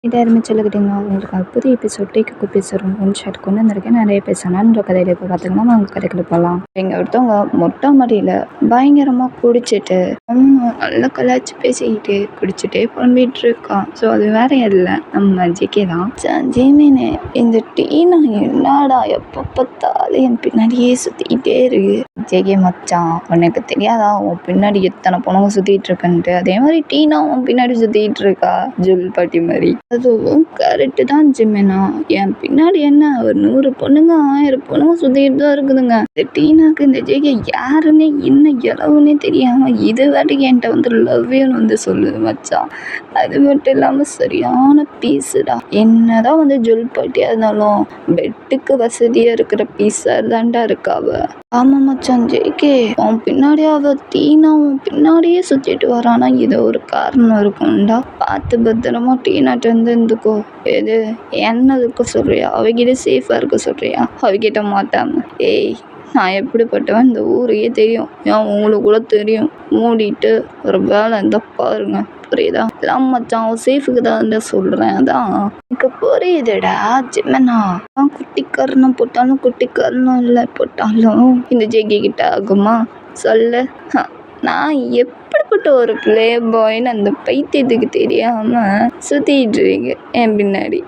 இது யாருமே சொல்லிக்கிட்டீங்களா உங்களுக்கு புதிய எபிசோட் டேக்கு பேசுகிறோம் ஷாட் கொண்டு வந்திருக்கேன். நிறைய பேசணும்ன்ற கதையில் இப்போ பார்த்தீங்கன்னா அவங்க கதைக்குள்ள போகலாம். எங்கள் ஒருத்தவங்க மொட்டை மாடியில் பயங்கரமாக குடிச்சிட்டு நல்லா கலாச்சி பேசிக்கிட்டு குடிச்சிட்டே புலம்பிகிட்டு இருக்கான். ஸோ அது வேற இல்லை, நம்ம ஜிகே தான். ஜீமினு இந்த டீனா என்னடா எப்போ பார்த்தாலும் என் பின்னாடியே சுற்றிக்கிட்டே இருக்கு. ஜேகே மச்சான் உனக்கு தெரியாதா உன் பின்னாடி எத்தனை பொண்ணுங்க சுற்றிட்டு இருக்குன்ட்டு. அதே மாதிரி டீனா உன் பின்னாடி சுற்றிக்கிட்டு இருக்கா ஜுல் பாட்டி மாதிரி. அதுவும் கரெக்டு தான் ஜிமினா. என் பின்னாடி என்ன ஒரு 100 பொண்ணுங்க 1000 பொண்ணுங்க சுற்றிக்கிட்டு தான் இருக்குதுங்க. இந்த டீனாக்கு இந்த ஜேகே யாருன்னே இன்னும் எளவுன்னே தெரியாம இது வாட்டிக்கு என்கிட்ட வந்து லவ்வேன்னு வந்து சொல்லுது மச்சான். அது மட்டும் இல்லாமல் சரியான பீஸுடா. என்னதான் வந்து ஜுல் பாட்டியாக இருந்தாலும் பெட்டுக்கு வசதியாக இருக்கிற பீஸாக தான்டா இருக்காவ. ஆமாம் மச்சான் ஜேகே அவன் பின்னாடியே டீனா அவன் பின்னாடியே சுற்றிட்டு வரானா இது ஒரு காரணம் இருக்கும்டா. பார்த்து பத்திரமா டீனாட்ட இருந்துக்கோ. எது என்ன இருக்க சொல்றியா? அவகிட்ட சேஃபாக இருக்க சொல்றியா? அவகிட்ட மாட்டாம. ஏய் நான் எப்படிப்பட்டவன் இந்த ஊரையே தெரியும். ஏன் உங்களுக்கு கூட தெரியும். மூடிட்டு ஒரு வேலை இருந்தால் பாருங்க, புரியுதா? எல்லாம் மச்சான் அவன் சேஃபுக்கு தான் சொல்கிறேன். அதான் எனக்கு புரியுதுடா ஜிம்மனா. குட்டி கருணம் போட்டாலும் குட்டி கருணம் இல்லை போட்டாலும் இந்த ஜேகே கிட்ட ஆகுமா சொல்லு? நான் எப்படிப்பட்ட ஒரு பிளே பாய்ன்னு அந்த பைத்தியத்துக்கு தெரியாமல் சுற்றிட்டு இருக்கு என் பின்னாடி.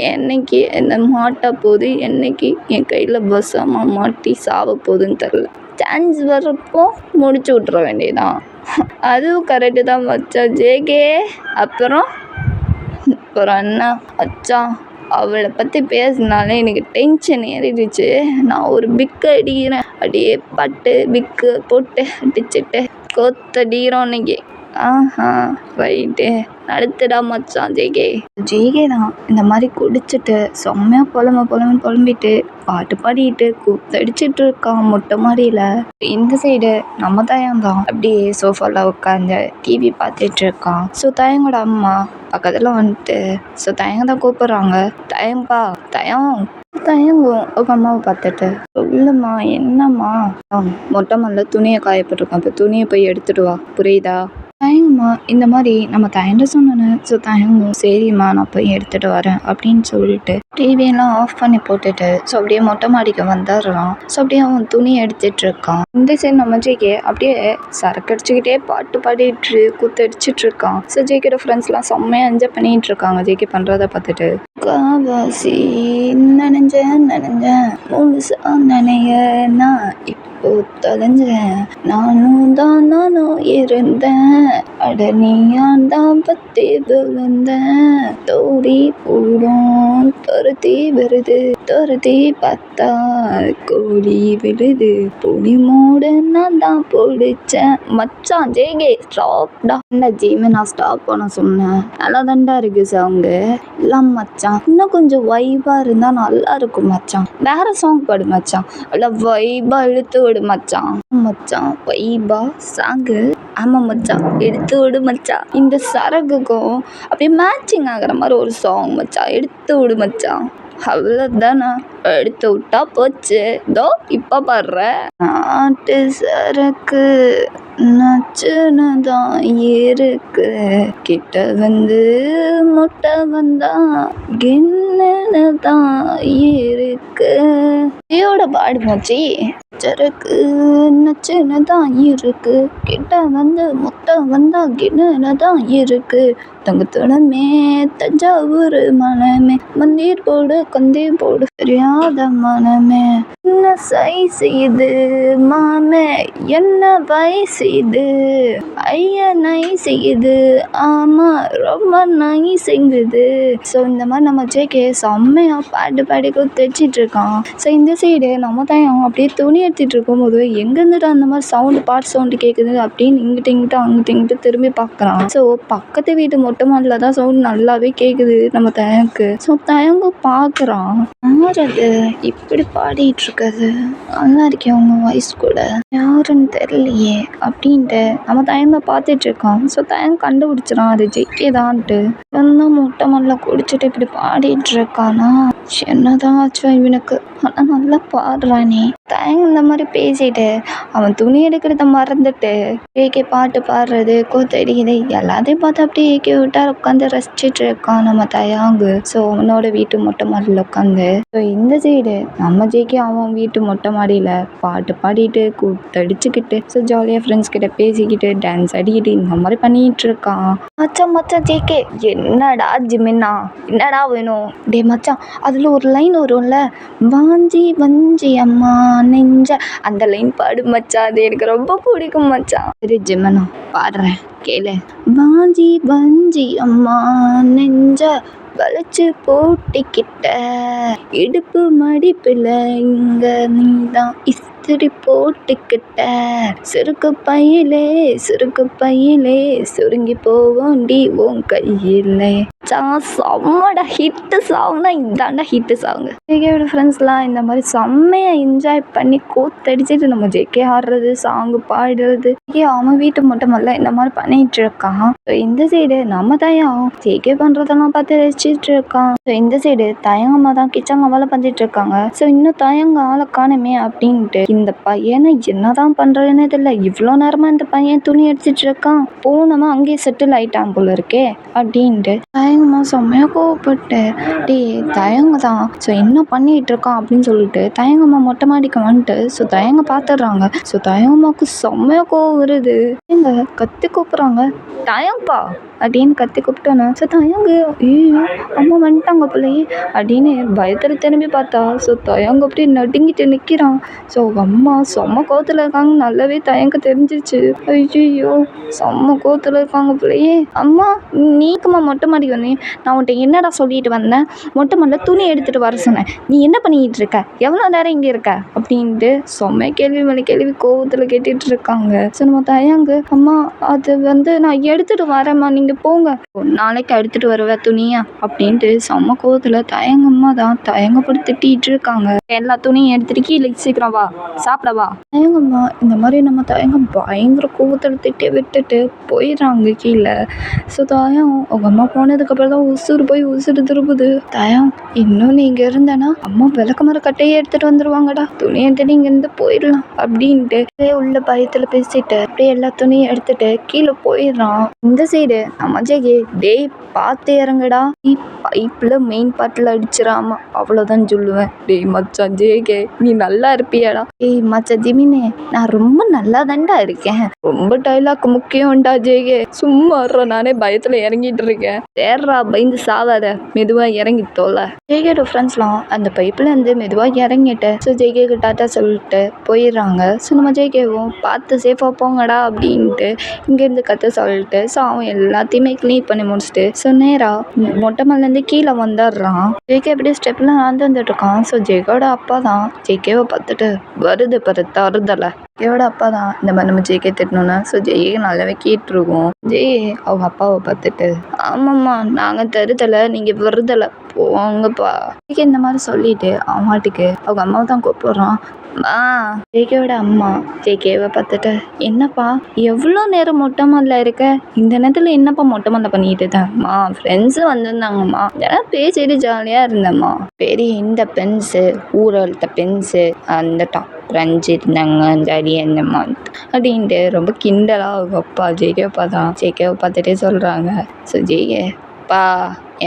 என்னைக்கு என்ன மாட்டா போகுது, என்னைக்கு என் கையில் பஸ்ஸாமல் மாட்டி சாவ போகுதுன்னு தெரில. சான்ஸ் வர்றப்போ முடிச்சு விட்ற வேண்டியதான். அதுவும் கரெக்டு தான் மச்சான் ஜேகே. அப்புறம் என்ன மச்சான் அவளை பற்றி பேசினாலே எனக்கு டென்ஷன் ஏறிடுச்சு. நான் ஒரு பிக்கு அடிக்கிறேன். அப்படியே பட்டு பிக்கு போட்டு அடிச்சுட்டு கொத்தடிக்கிறோம் இன்னைக்கு. ரைட்டு நடத்துடா மச்சான் ஜேகே. ஜேகே தான் இந்த மாதிரி குடிச்சிட்டு செம்மையாக புலம்பிட்டு பாட்டு பாடிட்டு கூத்தடிச்சிட்டு இருக்கான் மொட்டை மாடியில். இந்த சைடு நம்ம தயம் தான் அப்படியே சோஃபாவில் உட்காந்து டிவி பார்த்துட்டு இருக்கான். ஸோ தயங்கோட அம்மா பக்கத்தில் வந்துட்டு ஸோ தயங்க தான் கூப்பிட்றாங்க. தயம்பா தயங்கும் உங்கள் அம்மாவை பார்த்துட்டு சொல்லுமா என்னம்மா? மொட்டை மாடியில் துணியை காயப்பட்டிருக்கான். இப்போ துணியை போய் எடுத்துட்டு வா, புரியுதா? தயங்குமா இந்த மாதிரி நம்ம தயண்ட சொன்னேன்னு. ஸோ தயங்கும் சரிம்மா நான் போய் எடுத்துகிட்டு வரேன் அப்படின்னு சொல்லிட்டு டிவியெல்லாம் ஆஃப் பண்ணி போட்டுட்டு ஸோ அப்படியே மொட்டை மாடிக்கு வந்துடுறான். ஸோ அப்படியே அவன் துணி எடுத்துட்டு இருக்கான். இந்த சைடு நம்ம ஜேகே அப்படியே சரக்கு அடிச்சுக்கிட்டே பாட்டு பாடிட்டு குத்தடிச்சிட்டு இருக்கான். ஸோ ஜேகேட ஃப்ரெண்ட்ஸ்லாம் செம்மையாக என்ஜாய் பண்ணிட்டு இருக்காங்க ஜேகே பண்ணுறத பார்த்துட்டு. காவாசி நனைஞ்ச முழுசா நனைய நான் இப்போ தொலைஞ்சேன். நானும் இருந்தேன். அட நீயாந்தான் பத்தி விழுந்தேன். தோடி போடும் துரத்தி வருது. துரத்தி பார்த்தா கோழி விழுது. பொடி மூட நான் தான் பிடிச்சேன். மச்சான் ஜேகே ஸ்டாப்டா. என்ன ஜீமே நான் ஸ்டாப் பண்ண சொன்னேன். நல்லா தாண்டா இருக்கு சாங்கு. எல்லாம் மச்சான் இன்னும் கொஞ்சம் வைபாக இருந்தால் நல்லா இருக்கும் மச்சான். வேற சாங் பாடு மச்சான். நல்லா வைபாக இழுத்து விடு மச்சான். மச்சான் வைபா சாங்கு. ஆமாம் மச்சான் எடுத்து விடு மச்சான். இந்த சரகுக்கும் அப்படியே மேட்சிங் ஆகிற மாதிரி ஒரு சாங் மச்சான். எடுத்து விடு மச்சான். அவ்வளோதானா? எடுத்து விட்டா போச்சு. இதோ இப்போ பாடுற நாட்டு சரக்கு நச்சுன்னு தான் இருக்கு. கிட்ட வந்து முட்டை வந்தா கின்னு தான் இருக்கு. இதோட பாடு மச்சி. சரக்கு நச்சுன்னு தான் இருக்கு. கிட்ட வந்து முட்டை வந்தா கின்னு தான் இருக்கு. தங்கத்துடமே தஞ்சாவூர் மனமே மந்தீர் போடு கந்தீர் போடு தெரியாத மனமே. என்ன சைஸ் இது மாமே என்ன வயசு இது? ஐயா நைஸ் இது. ஆமா ரொம்ப நைஸுங்குது. ஸோ இந்த மாதிரி நம்ம ஜேகே செம்மையாக பாட்டு பாடி தைச்சிட்டு இருக்கான். ஸோ இந்த சைடு நம்ம தான் அப்படியே துணி எடுத்துகிட்டு இருக்கும்போது எங்கேருந்துட்டு அந்த மாதிரி பாட்டு சவுண்டு கேட்குது அப்படின்னு இங்கிட்டு திரும்பி பார்க்குறான். ஸோ பக்கத்து வீட்டு மொட்டை மாடியில் தான் சவுண்ட் நல்லாவே கேட்குது நம்ம தயங்கு. ஸோ தயங்கு பார்க்குறான். யாரது இப்படி பாடிட்டு இருக்கிறது? நல்லா இருக்கே அவங்க வாய்ஸ் கூட. யாருன்னு தெரியலையே அப்படின்ட்டு நம்ம தயங்க பார்த்துட்டு இருக்கான். ஸோ தயங்க கண்டுபிடிச்சிடான் அது ஜெயிக்கே தான்ட்டு. இவன் மொட்டை மாடியில் குடிச்சிட்டு இப்படி பாடிட்டு இருக்கானா? என்னதான் ஆச்சு இவனுக்கு? ஆனால் நல்லா பாடுறானே. தயங்க இந்த மாதிரி பேசிட்டு அவன் துணி எடுக்கிறத மறந்துட்டு ஏகே பாட்டு பாடுறது கூத்தடிக்குது எல்லாத்தையும் பார்த்து அப்படியே ஏகே விட்டா உட்காந்து ரசிச்சுட்டு இருக்கான் நம்ம தயாங்கு. ஸோ அவனோட வீட்டு மொட்டை மாடியில் உட்காந்து ஸோ இந்த சைடு நம்ம ஜேகே அவன் வீட்டு மொட்டை மாடியில் பாட்டு பாடிட்டு கூத்தடிச்சுக்கிட்டு ஸோ ஜாலியாக ஃப்ரெண்ட்ஸ் கிட்ட பேசிக்கிட்டு டான்ஸ் அடிக்கிட்டு இந்த மாதிரி பண்ணிட்டு இருக்கான். மச்சான் மச்சான் ஜேகே என்னடா ஜிமின்னா என்னடா வேணும் டே மச்சான் அதில் ஒரு லைன் வரும்ல வாஞ்சி வஞ்சி அம்மா நெஞ்ச அந்த லைன் பாடு மச்சான் அது எனக்கு ரொம்ப பிடிக்கும் மச்சான். சரி ஜிமனா பாடுறேன் கேளு. வாஞ்சி வஞ்சி அம்மா நெஞ்ச வளைச்சு போட்டிக்கிட்ட இடுப்பு மடிப்புல இங்க நீதான் இஸ்திரி போட்டுக்கிட்ட சுருக்கு பையிலே சுருங்கி போவோண்டி உன் கையிலே. செம்மடா ஹிட்டு சாங்னா இதாண்டா ஹிட்டு சாங். ஜேகேயோட ஃப்ரெண்ட்ஸ்லாம் இந்த மாதிரி செம்மையாக என்ஜாய் பண்ணி கூத்தடிச்சிட்டு நம்ம ஜேகே ஆடுறது சாங்கு பாடுறது ஜேகே அவன் வீட்டு மட்டும் இல்லை இந்த மாதிரி பண்ணிட்டு இருக்கான். ஸோ இந்த சைடு நம்ம தயம் ஜேகே பண்ணுறதெல்லாம் பார்த்து ரசிச்சுட்டு இருக்கான். ஸோ இந்த சைடு தயங்கம்மா தான் கிச்சனில் வேலை பண்ணிட்டு இருக்காங்க. ஸோ இன்னும் தயங்க ஆளை காணுமே அப்படின்ட்டு இந்த பையனை என்னதான் பண்ணுறதுன்னு தெரியல. இவ்வளோ நேரமாக இந்த பையன் துணி அடிச்சிட்டு இருக்கான் போனவன் அங்கேயே செட்டில் ஆயிட்டான் போல இருக்கே அப்படின்ட்டு தயங்கம்மா செம்மையாக கோவப்பட்டு டே தயங்க தான் ஸோ என்ன பண்ணிகிட்டு இருக்கான் அப்படின்னு சொல்லிட்டு தயங்கம்மா மொட்டை மாடிக்கு வந்துட்டு ஸோ தயங்க பார்த்துடுறாங்க. ஸோ தயங்கம்மாவுக்கு செம்மையாக கோவம் வருது. எங்க கத்தி கூப்பிட்றாங்க தயங்கப்பா அப்படின்னு கத்தி கூப்பிட்டோன்னு ஸோ தயங்கு ஐயோ அம்மா வந்துட்டாங்க பிள்ளையே அப்படின்னு பயத்தில் திரும்பி பார்த்தா ஸோ தயங்க அப்படி நடுங்கிட்டு நிற்கிறான். ஸோ அம்மா செம்ம கோவத்தில் இருக்காங்க நல்லாவே தயங்க தெரிஞ்சிச்சு. ஐயோ செம்ம கோவத்தில் இருக்காங்க பிள்ளையே அம்மா நீக்குமா மொட்டை மாடிக்கு வந்தேன் நான் உன்ட்ட என்னடா சொல்லிட்டு வந்தேன் மொட்டை மாடியில் துணி எடுத்துகிட்டு வர சொன்னேன் நீ என்ன பண்ணிக்கிட்டு இருக்க எவ்வளோ நேரம் இங்கே இருக்க அப்படின்ட்டு செம்ம கேள்வி மேலே கேள்வி கோவத்தில் கேட்டுட்டு இருக்காங்க. ஸோ நம்ம தயங்கு அம்மா அது நான் எடுத்துகிட்டு வரேம்மா நீங்கள் போங்க நாளைக்கு எடுத்துகிட்டு வருவேன் துணியா அப்படின்ட்டு செம்ம கோவத்தில் தயங்கம்மா தான் தயங்கப்படி திட்டிகிட்டு இருக்காங்க. எல்லா துணியும் எடுத்துட்டு கீழே சீக்கிரம் வா சாப்பிடவா தயங்கம்மா இந்த மாதிரி நம்ம தயங்க பயங்கர கோவத்தில் திட்டி விட்டுட்டு போயிடுறாங்க கீழே. ஸோ தயம் அவங்க அம்மா போனதுக்கப்புறம் தான் உசுறு திருப்புது. தயம் இன்னும் நீங்கள் இருந்தேன்னா அம்மா விளக்கமர கட்டையே எடுத்துகிட்டு வந்துடுவாங்கடா துணி எடுத்துட்டு இங்கேருந்து போயிடலாம் அப்படின்ட்டு உள்ள பயத்தில் பேசிட்டு அப்படியே எல்லா துணியும் எடுத்துட்டு கீழே போயிடுறான். இந்த சைடு நம்ம ஜேகே டேய் பார்த்து இறங்குடா நீ பைப்பில் மெயின் பாட்டில் அடிச்சிடாம அவ்வளோதான் சொல்லுவேன். டேய் மச்சான் ஜேகே நீ நல்லா இருப்பியாடா. ஏய் மச்சான் ஜிமினே நான் ரொம்ப நல்லா தான்டா இருக்கேன் ரொம்ப டைலாக் முக்கியம்டா ஜேகே சும்மா நானே பயத்தில் இறங்கிட்டு இருக்கேன் தேர்றா பயந்து சாவாத மெதுவாக இறங்கி தோல. ஜேகேட ஃப்ரெண்ட்ஸ்லாம் அந்த பைப்பில் இருந்து மெதுவாக இறங்கிட்டு ஸோ ஜேகேக்கு டாட்டா சொல்லிட்டு போயிடுறாங்க. ஸோ நம்ம ஜேகேவும் பார்த்து சேஃபாக போங்கடா அப்படின்ட்டு இங்கேருந்து கற்று சொல்லிட்டு ஸோ அவன் எல்லாத்தையுமே க்ளீன் பண்ணி முடிச்சுட்டு ஸோ நேராக மொட்டை மேலேருந்து கீழே வந்துடுறான். ஜேகே அப்படியே ஸ்டெப்பில் நடந்து வந்துட்டு இருக்கான். ஸோ ஜேகேவோட அப்பா தான் ஜேகேவை பார்த்துட்டு வருது பாரு தருதலை ஜேகேவோட அப்பா தான் இந்த மாதிரி நம்ம ஜேகே திட்டணும்னா ஸோ ஜேகே நல்லாவே கேட்டுருக்கோம். அவங்க அப்பாவை பார்த்துட்டு ஆமாம்மா நாங்கள் தருதலை நீங்கள் வருதலை போங்கப்பா ஜேகே இந்த மாதிரி சொல்லிட்டு அவன் வாட்டுக்கு அவங்க அம்மாவை தான் கூப்பிடுறான். ஜேகேவோட அம்மா ஜேகேவை பார்த்துட்டு என்னப்பா எவ்வளோ நேரம் மொட்டை மாடில் இருக்க இந்த நேரத்தில் என்னப்பா மொட்டை மாடில் பண்ணிட்டு இருந்தேம்மா ஃப்ரெண்ட்ஸு வந்திருந்தாங்கம்மா இதெல்லாம் பேசிட்டு ஜாலியாக இருந்தேம்மா பெரிய இந்த பென்ஸு ஊரழுத்த பென்ஸு அந்த ரஞ்சி இருந்தாங்க ஜாலியாக இருந்தேம்மா அப்படின்ட்டு ரொம்ப கிண்டலாக அவங்க அப்பா ஜேகேப்பா தான் ஜேகேவை பார்த்துட்டே சொல்கிறாங்க. ஸோ ஜேகேப்பா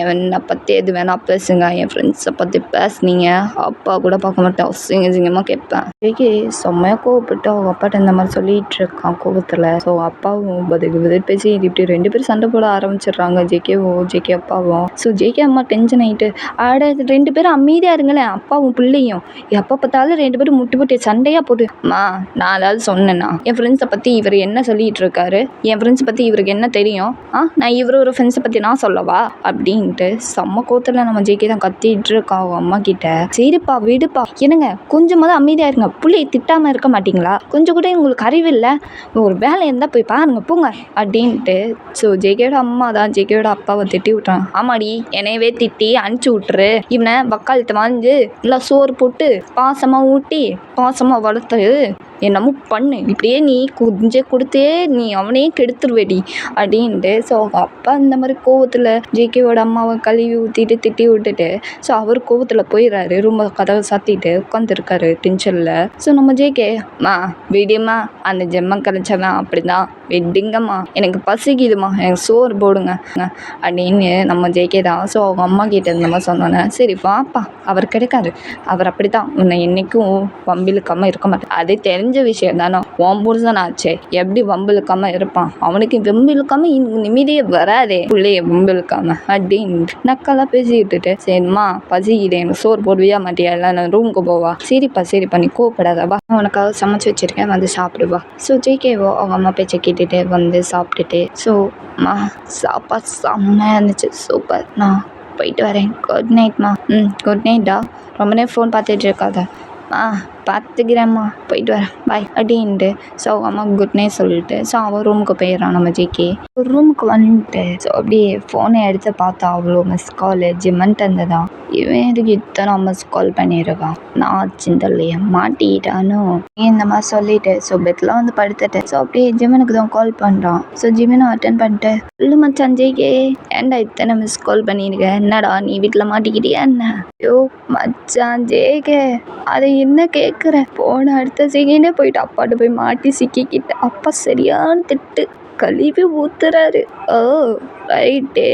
என்னை பற்றி எது வேணால் பேசுங்க என் ஃப்ரெண்ட்ஸை பற்றி பேசுனீங்க அப்பா கூட பார்க்க மாட்டேன் சிங்கமாக கேட்பேன். ஜேகே செம்மையாக கோவப்பட்டு அவங்க அப்பாட்ட இந்த மாதிரி சொல்லிகிட்டு இருக்கான் கோவத்தில். ஸோ அப்பாவும் பதில் பேசி இப்படி 2 பேரும் சண்டை போட ஆரம்பிச்சிடுறாங்க ஜேகே அப்பாவும். ஸோ ஜேகே அம்மா டென்ஷன் ஆகிட்டு ஆட 2 பேரும் அமைதியாக இருங்களேன் அப்பாவும் பிள்ளையும் எப்போ பார்த்தாலும் 2 பேரும் முட்டி போட்டு சண்டையாக போட்டு நான் அதாவது சொன்னேன்னா என் ஃப்ரெண்ட்ஸை பற்றி இவர் என்ன சொல்லிகிட்டு இருக்காரு என் ஃப்ரெண்ட்ஸை பற்றி இவருக்கு என்ன தெரியும் நான் இவரோட ஃப்ரெண்ட்ஸை பற்றி நான் சொல்லவா அப்படின்னு செம்ம கோத்துல நம்ம ஜேகே தான் கத்திட்டு இருக்கா அவங்க அம்மா கிட்ட. சரிப்பா விடுப்பா என்னங்க கொஞ்சமாவது அமைதியா இருங்க புள்ளையை திட்டாம இருக்க மாட்டீங்களா கொஞ்சம் கூட உங்களுக்கு அறிவு இல்லை ஒரு வேலை இருந்தா போய் பாருங்க போங்க அப்படின்ட்டு. ஸோ ஜேகேயோட அம்மா தான் ஜேகேயோட அப்பாவை திட்டி விட்டான். ஆமாடி என்னையவே திட்டி அனுப்பிச்சி விட்டுரு இவனை வக்காலத்தை வாங்கி நல்லா சோறு போட்டு பாசமாக ஊட்டி பாசமாக வளர்த்து என்னமோ பண்ணு, இப்படியே நீ கொஞ்சம் கொடுத்தே நீ அவனையே கெடுத்துருவேடி அப்படின்ட்டு. ஸோ அவங்க அப்பா இந்த மாதிரி கோவத்தில் ஜேகேவோட அம்மாவை கழுவி ஊற்றிட்டு திட்டி விட்டுட்டு ஸோ அவர் கோவத்தில் போயிடுறாரு. ரூமை கதவை சாத்திட்டு உட்காந்துருக்காரு டென்ஷனில். ஸோ நம்ம ஜேகே மா விடுமா, அந்த ஜெம்மம் கலைச்சவன் அப்படிதான், விடுங்கம்மா, எனக்கு பசிக்குதுமா, எனக்கு சோறு போடுங்க அப்படின்னு நம்ம ஜேகே தான். ஸோ அவங்க அம்மா கிட்ட இந்த மாதிரி சொன்னோன்னே சரி வாப்பா, அவர் கிடைக்காது, அவர் அப்படி தான், உன்னை என்றைக்கும் வம்பிழுக்காமல் இருக்க மாட்டேன், அது தெரிஞ்ச விஷயம் தானே, உன் புருஷன் ஆச்சே எப்படி வம்பிழுக்காமல் இருப்பான், அவனுக்கு வம்பிழுக்காமல் நிம்மதியே வராதே பிள்ளைய வம்பிழுக்காம அப்படின்னு நக்கெல்லாம் பேசிக்கிட்டுட்டு சரிம்மா பசிக்குது, எனக்கு சோறு போடுவியா மாட்டியா, இல்லை நான் ரூமுக்கு போவா, சரிப்பா நீ கோவப்படாதவா, உனக்காக சமைச்சு வச்சிருக்கேன் வந்து சாப்பிடுவா. ஸோ ஜேகேவோ அவங்க அம்மா பேச்சை கேட்டுட்டு வந்து சாப்பிட்டுட்டு ஸோ சாப்பாடு செம்மையாக இருந்துச்சு, சூப்பர், நான் போயிட்டு வரேன், குட் நைட்மா. குட் நைட்டா, ரொம்ப நேரம் ஃபோன் பார்த்துட்டு இருக்காத, பார்த்துக்கிறேம்மா, போயிட்டு வரேன், பாய் அப்படின்ட்டு. ஸோ அவங்க அம்மா குட் நைட் சொல்லிட்டு ஸோ அவன் ரூமுக்கு போயிடறான். நம்ம ஜேகே ஒரு ரூமுக்கு வந்துட்டு ஸோ அப்படியே ஃபோனை எடுத்து பார்த்தா அவ்வளோ மிஸ் கால் ஜிம்மன்ட்டு இருந்ததா. இவன் எதுக்கு இத்தனை மிஸ் கால் பண்ணியிருக்கான், நான் சிந்தலையே மாட்டிக்கிட்டானோ இந்த மாதிரி சொல்லிட்டு ஸோ பெட்டில் வந்து படுத்துட்டு ஸோ அப்படியே ஜிம்மனுக்கு தான் கால் பண்ணுறான். ஸோ ஜிம்மனும் அட்டன் பண்ணிட்டு இல்லை மச்சான் ஜேகே, ஏன்டா இத்தனை மிஸ் கால் பண்ணியிருக்க, என்னடா நீ வீட்டில் மாட்டிக்கிட்டியா என்ன? ஐயோ மச்சான் ஜேகே, அதை என்ன கேட்குற, போன அடுத்த செகண்டே போயிட்டு அப்பாட்ட போய் மாட்டி சிக்கிக்கிட்டு அப்பா சரியான திட்டு கழுவி ஊத்துறாரு. ஓ ரைட்டு,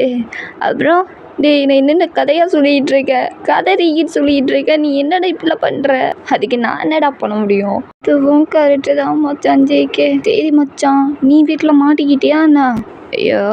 அப்புறம் டேய் நான் என்னென்ன கதையாக சொல்லிகிட்டு இருக்கேன், கதை ரீகின்னு சொல்லிகிட்டு இருக்கேன், நீ என்னடா இப்படிலாம் பண்ணுற, அதுக்கு நான் என்னடா பண்ண முடியும், இதுவும் கரெக்டு தான் மச்சான் ஜேகே, சரி மச்சான் நீ வீட்டில் மாட்டிக்கிட்டியா என்ன? ஐயோ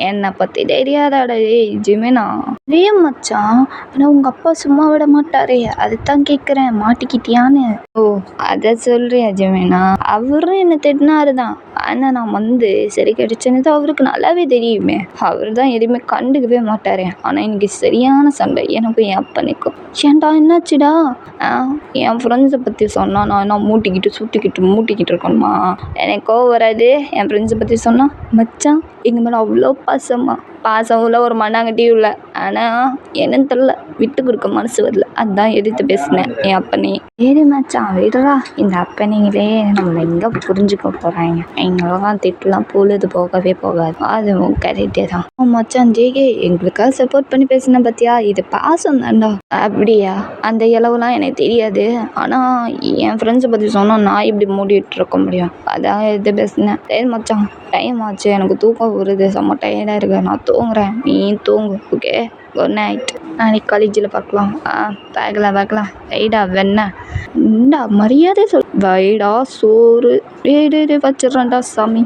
என்னை பற்றி தெரியாதாடா ஏய் ஜிமினா, அதே மச்சான் ஆனால் உங்கள் அப்பா சும்மா விட மாட்டாரே, அதுதான் கேட்குறேன், மாட்டிக்கிட்டியான்னு. ஓ அதை சொல்கிறியா ஜிமினா, அவரும் என்னை திட்டினாரு தான், ஆனால் நான் வந்து சரி கிடைச்சது அவருக்கு நல்லாவே தெரியுமே, அவர் தான் எதுவுமே கண்டுக்கவே மாட்டார். ஆனால் இன்னைக்கு சரியான சண்டை எனக்கும் என் அப்பனுக்கும். ஏன்டா என்னாச்சுடா? என் ஃப்ரெண்ட்ஸை பற்றி சொன்னால் நான் என்ன மூட்டிக்கிட்டு இருக்கணுமா, எனக்கு கோவம் வராது, என் ஃப்ரெண்ட்ஸை பற்றி சொன்னால் மச்சான் எங்கள் மேலே அவ்வளோ பாசம் உள்ள ஒரு மண்ணாங்கட்டியும் இல்லை, ஆனால் என்னன்னு தெரில விட்டு கொடுக்க மனசு வரல, அதுதான் எதிர்த்து பேசினேன் என் அப்பனே. ஏறி மச்சான் விடுறா, இந்த அப்பனைங்களே நம்மளை எங்கே புரிஞ்சுக்க போகிறாங்க, எங்களெல்லாம் திட்டுலாம் பொழுது போகவே போகாது, அதுவும் கரெக்டே தான். மச்சான் ஜேகே எங்களுக்காக சப்போர்ட் பண்ணி பேசினேன் பார்த்தியா, இது பாசம் தாண்டா. அப்படியா, அந்த இளவுலாம் எனக்கு தெரியாது, ஆனால் என் ஃப்ரெண்ட்ஸை பற்றி சொன்னால் நான் இப்படி மூடிட்டு இருக்க முடியும், அதான் எது பேசினேன். சரி மச்சான் டைம் ஆச்சு, எனக்கு தூக்கம் வருது, செம்ம டயர்டாக இருக்கு, நான் தூங்குறேன், நீ தூங்கு, ஓகே குட் நைட், நாளைக்கு காலேஜில் பார்க்கலாம். பார்க்கலாம் வைடா வெண்ணெய் இந்தா மரியாதை சொல், வைடா சோறு வச்சிடறான்டா சாமி,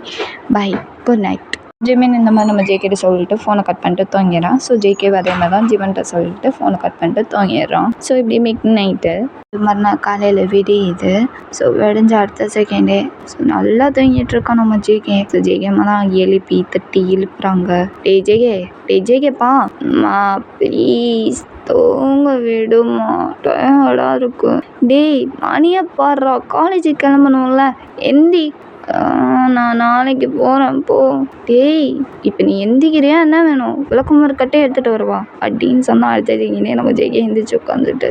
பை குட் நைட். ஜிமின் இந்த மாதிரி நம்ம ஜேகேட்ட சொல்லிட்டு ஃபோனை கட் பண்ணிட்டு தூங்கிடுறான். ஸோ ஜேகே அதே மாதிரி தான் ஜிவன்கிட்ட சொல்லிட்டு ஃபோனை கட் பண்ணிட்டு தூங்கிடுறான். ஸோ இப்படி மிட் நைட்டு மறுநாள் காலையில் விடியுது. ஸோ விடிஞ்ச அடுத்த செகண்டே ஸோ நல்லா தூங்கிட்டு இருக்கான் நம்ம ஜேகே. ஸோ ஜேகேம்மா தான் எழுப்பி தட்டி எழுப்புறாங்க. டே ஜேகேப்பா மா ப்ளீஸ் தூங்க விடுமா, டயர்டாக இருக்கு, டேய் மணியை பாடுறா, காலேஜுக்கு கிளம்பணும்ல, எந்தி, நான் நாளைக்கு போகிறேன் போ. டேய் இப்போ நீ எந்திக்கிறியா, என்ன வேணும், விளக்குமாறு கட்டே எடுத்துகிட்டு வருவா அப்படின்னு சொன்னால் அடுத்ததுங்கன்னே நம்ம ஜெய்கே எந்திரிச்சு உட்காந்துட்டு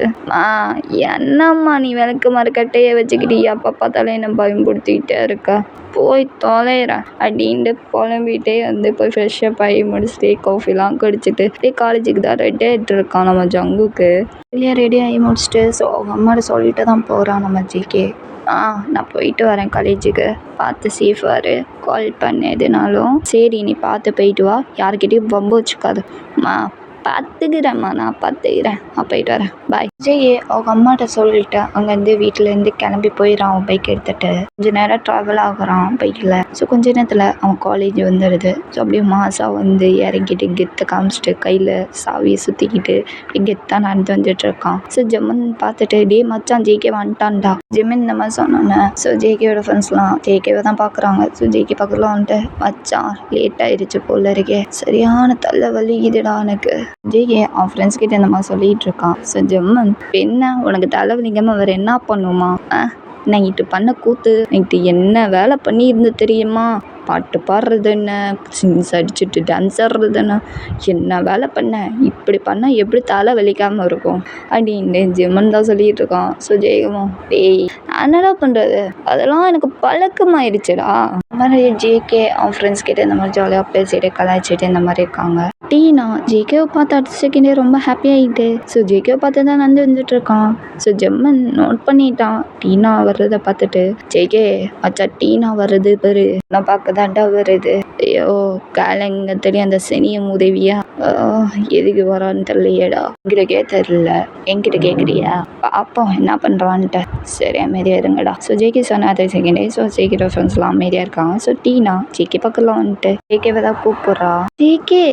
என்னம்மா நீ விளக்குமாறு கட்டையை வச்சுக்கிட்டு எப்போ பார்த்தாலும் என்ன பயன்படுத்திக்கிட்டே இருக்கா, போய் தொலைகிறேன் அப்படின்ட்டு புலம்பிகிட்டே வந்து போய் ஃப்ரெஷ்ஷப் ஆகி முடிச்சுட்டு காஃபிலாம் குடிச்சிட்டு காலேஜுக்கு தான் ரெடி ஆகிட்டு இருக்கான் நம்ம ஜங்குக்கு. வெளியே ரெடி ஆகி முடிச்சுட்டு ஸோ அவங்க அம்மாட்ட சொல்லிட்டு தான் போகிறான் நம்ம ஜிகே. நான் போயிட்டு வரேன் காலேஜுக்கு, பார்த்து சேஃபாரு, கால் பண்ண எதுனாலும் சரி நீ பார்த்து போயிட்டு வா, யாருக்கிட்டையும் வம்பு வச்சுக்காது, பார்த்துக்கிறேம்மா, நான் பார்த்துக்கிறேன், நான் போயிட்டு வரேன், பாய். ஜெயே அவங்க அம்மாட்ட சொல்லிட்டு அங்கேருந்து வீட்டிலேருந்து கிளம்பி போயிடறான். அவன் பைக் எடுத்துகிட்டு கொஞ்சம் நேரம் ட்ராவல் ஆகுறான் பைக்கில். ஸோ கொஞ்ச நேரத்தில் அவன் காலேஜ் வந்துடுது. ஸோ அப்படியே மாசாக வந்து இறங்கிட்டு கெத்தை காமிச்சிட்டு கையில் சாவியை சுற்றிக்கிட்டு கெத்தாக நடந்து வந்துட்டு இருக்கான். ஸோ ஜெமன் பார்த்துட்டு டே மச்சான் ஜேகே வந்துட்டான்டா, ஜெமன் இந்த மாதிரி சொன்னோன்னே ஸோ ஜேகேயோட ஃப்ரெண்ட்ஸ்லாம் ஜேகேவை தான் பார்க்குறாங்க. ஸோ ஜேகே பக்கத்தில் வந்துட்டு மச்சான் லேட் ஆயிடுச்சு போல இருக்கே, சரியான தலை வலிக்குதுடா எனக்கு. ஜேகே அவன் ஃப்ரெண்ட்ஸ் கிட்ட இந்த மாதிரி சொல்லிட்டு இருக்கான். ஸோ ஜெம்மன் என்ன உனக்கு தலைவலிக்காமல் வேறு என்ன பண்ணுமா, நைட்டு பண்ண கூத்து, நைட்டு என்ன வேலை பண்ணியிருந்து தெரியுமா? பாட்டு பாடுறது என்ன, சிங்ஸ் அடிச்சுட்டு டான்ஸ் ஆடுறது என்ன வேலை பண்ண, இப்படி பண்ணால் எப்படி தலை வலிக்காமல் இருக்கும் அப்படின்னு ஜிம்மன் தான் சொல்லிகிட்டு இருக்கான். ஸோ ஜெயமும் டேய் நான் என்னடா பண்ணுறது, அதெல்லாம் எனக்கு பழக்கமாயிடுச்சுடா. இந்த மாதிரி ஜேகே அவன் ஃப்ரெண்ட்ஸ் கிட்ட இந்த மாதிரி ஜாலியாக பேசிட்டு கலாய்ச்சிட்டு இந்த மாதிரி இருக்காங்க. டீனா ஜேகேவை பார்த்து அடுத்த செகண்டே ரொம்ப ஹாப்பி ஆகிட்டு ஸோ ஜேகேவை பார்த்து தான் வந்துட்டு இருக்கான். ஸோ ஜெம்மன் நோட் பண்ணிட்டான் டீனா வர்றதை பார்த்துட்டு. ஜேகே அச்சா டீனா வருது பாரு, நான் பார்க்க தாண்டா வருது. ஐயோ காலங்க தெரியும் அந்த சனியம் உதவியா, எதுக்கு வரான்னு தெரியலையேடா. எங்கிட்டக்கே தெரியல, என்கிட்ட கேட்குறியா, பாப்போம் என்ன பண்ணுறான்ட்டு. சரி அமைதியாக இருங்கடா. ஸோ ஜேகே சொன்ன அதே செகண்டே ஸோ ஜேகே ஃப்ரெண்ட்ஸ்லாம் அமைதியாக இருக்காங்க. ஸோ டீனா ஜேகே பக்கத்தில் வந்துட்டு ஜேகேவை தான் கூப்பிட்றா. ஜேகே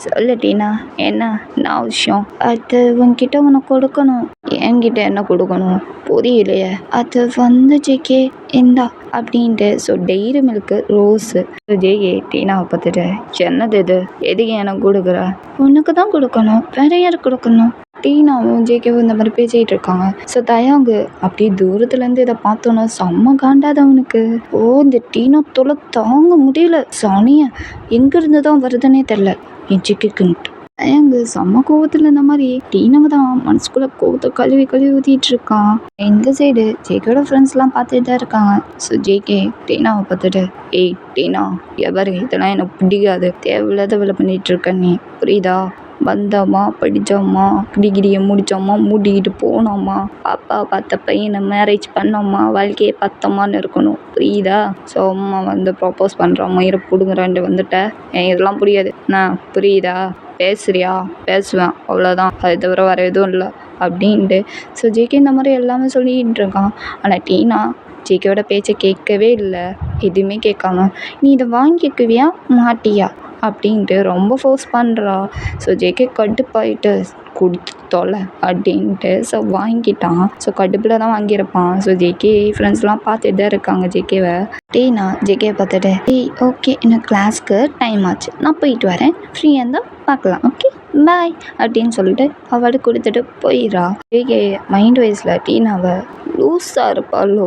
சொல்லு டீனா என்ன நான் விஷயம், அது உன்கிட்ட உனக்கு கொடுக்கணும். என்கிட்ட என்ன கொடுக்கணும் புரியலையே. அது வந்து ஜேகே இந்தா அப்படின்ட்டு. So dairy milk rose. JK டீனாவை பார்த்துட்டு என்னது இது, எதுக்கு எனக்கு கொடுக்குற, உனக்கு தான் கொடுக்கணும், வேற யாருக்கு கொடுக்கணும். டீனாவும் ஜேகேவும் இந்த மாதிரி பேசிகிட்டு இருக்காங்க. ஸோ தயாங்கு அப்படியே தூரத்துலேருந்து இதை பார்த்தோன்னா செம்ம காண்டாது அவனுக்கு. இந்த டீனா தொலை தாங்க முடியல. சனியை எங்கேருந்து தான் வருதுன்னே தெரில என் ஜேகேக்குன்ட்டு. தயாங்கு செம்ம கோவத்தில் இந்த மாதிரி டீனாவை தான் மனசுக்குள்ளே கோவத்தை கழுவி ஊற்றிட்டு இருக்கான். இந்த சைடு ஜேகேயோட ஃப்ரெண்ட்ஸ்லாம் பார்த்துட்டு தான் இருக்காங்க. ஸோ ஜேகே டீனாவை பார்த்துட்டு ஏய் டீனா எவரு இதெல்லாம் எனக்கு பிடிக்காது, தேவையில்லாத வேலை பண்ணிகிட்டு இருக்க நீ, புரியுதா? வந்தோமா படித்தோமா டிகிரியை முடித்தோமா மூடிக்கிட்டு போனோமா, பாப்பா பார்த்த பையனை மேரேஜ் பண்ணோமா, வாழ்க்கையை பார்த்தோமான்னு இருக்கணும், புரியுதா? ஸோ அம்மா வந்து ப்ரப்போஸ் பண்ணுற மயிரை பிடுங்குறான்ட்டு வந்துட்டேன், இதெல்லாம் புரியாது நான், புரியுதா? பேசுறியா? பேசுவேன் அவ்வளோதான், அது தவிர வேறு எதுவும் இல்லை அப்படின்ட்டு. ஸோ ஜேகே இந்த மாதிரி எல்லாமே சொல்லிகிட்டு இருக்கான். ஆனால் டீனா ஜேகேயோட பேச்சை கேட்கவே இல்லை. எதுவுமே கேட்காம நீ இதை வாங்கிக்குவியா மாட்டியா அப்படின்ட்டு ரொம்ப ஃபோர்ஸ் பண்ணுறா. ஸோ ஜேகே கடுப்பாயிட்டு கொடுத்து தொலை அப்படின்ட்டு ஸோ வாங்கிட்டான். ஸோ கடுப்பில் தான் வாங்கியிருப்பான். ஸோ ஜேகே ஃப்ரெண்ட்ஸ்லாம் பார்த்துட்டு தான் இருக்காங்க ஜேகேவை. டீனா ஜேகேவை பார்த்துட்டு ஏய் ஓகே எனக்கு கிளாஸ்க்கு டைம் ஆச்சு, நான் போயிட்டு வரேன், ஃப்ரீயாக இருந்தால் பார்க்கலாம், ஓகே பாய் அப்படின்னு சொல்லிட்டு அவளை கொடுத்துட்டு போயிடா. ஜேகே மைண்ட் வைஸில் டீனாவை லூஸாக இருப்பாளோ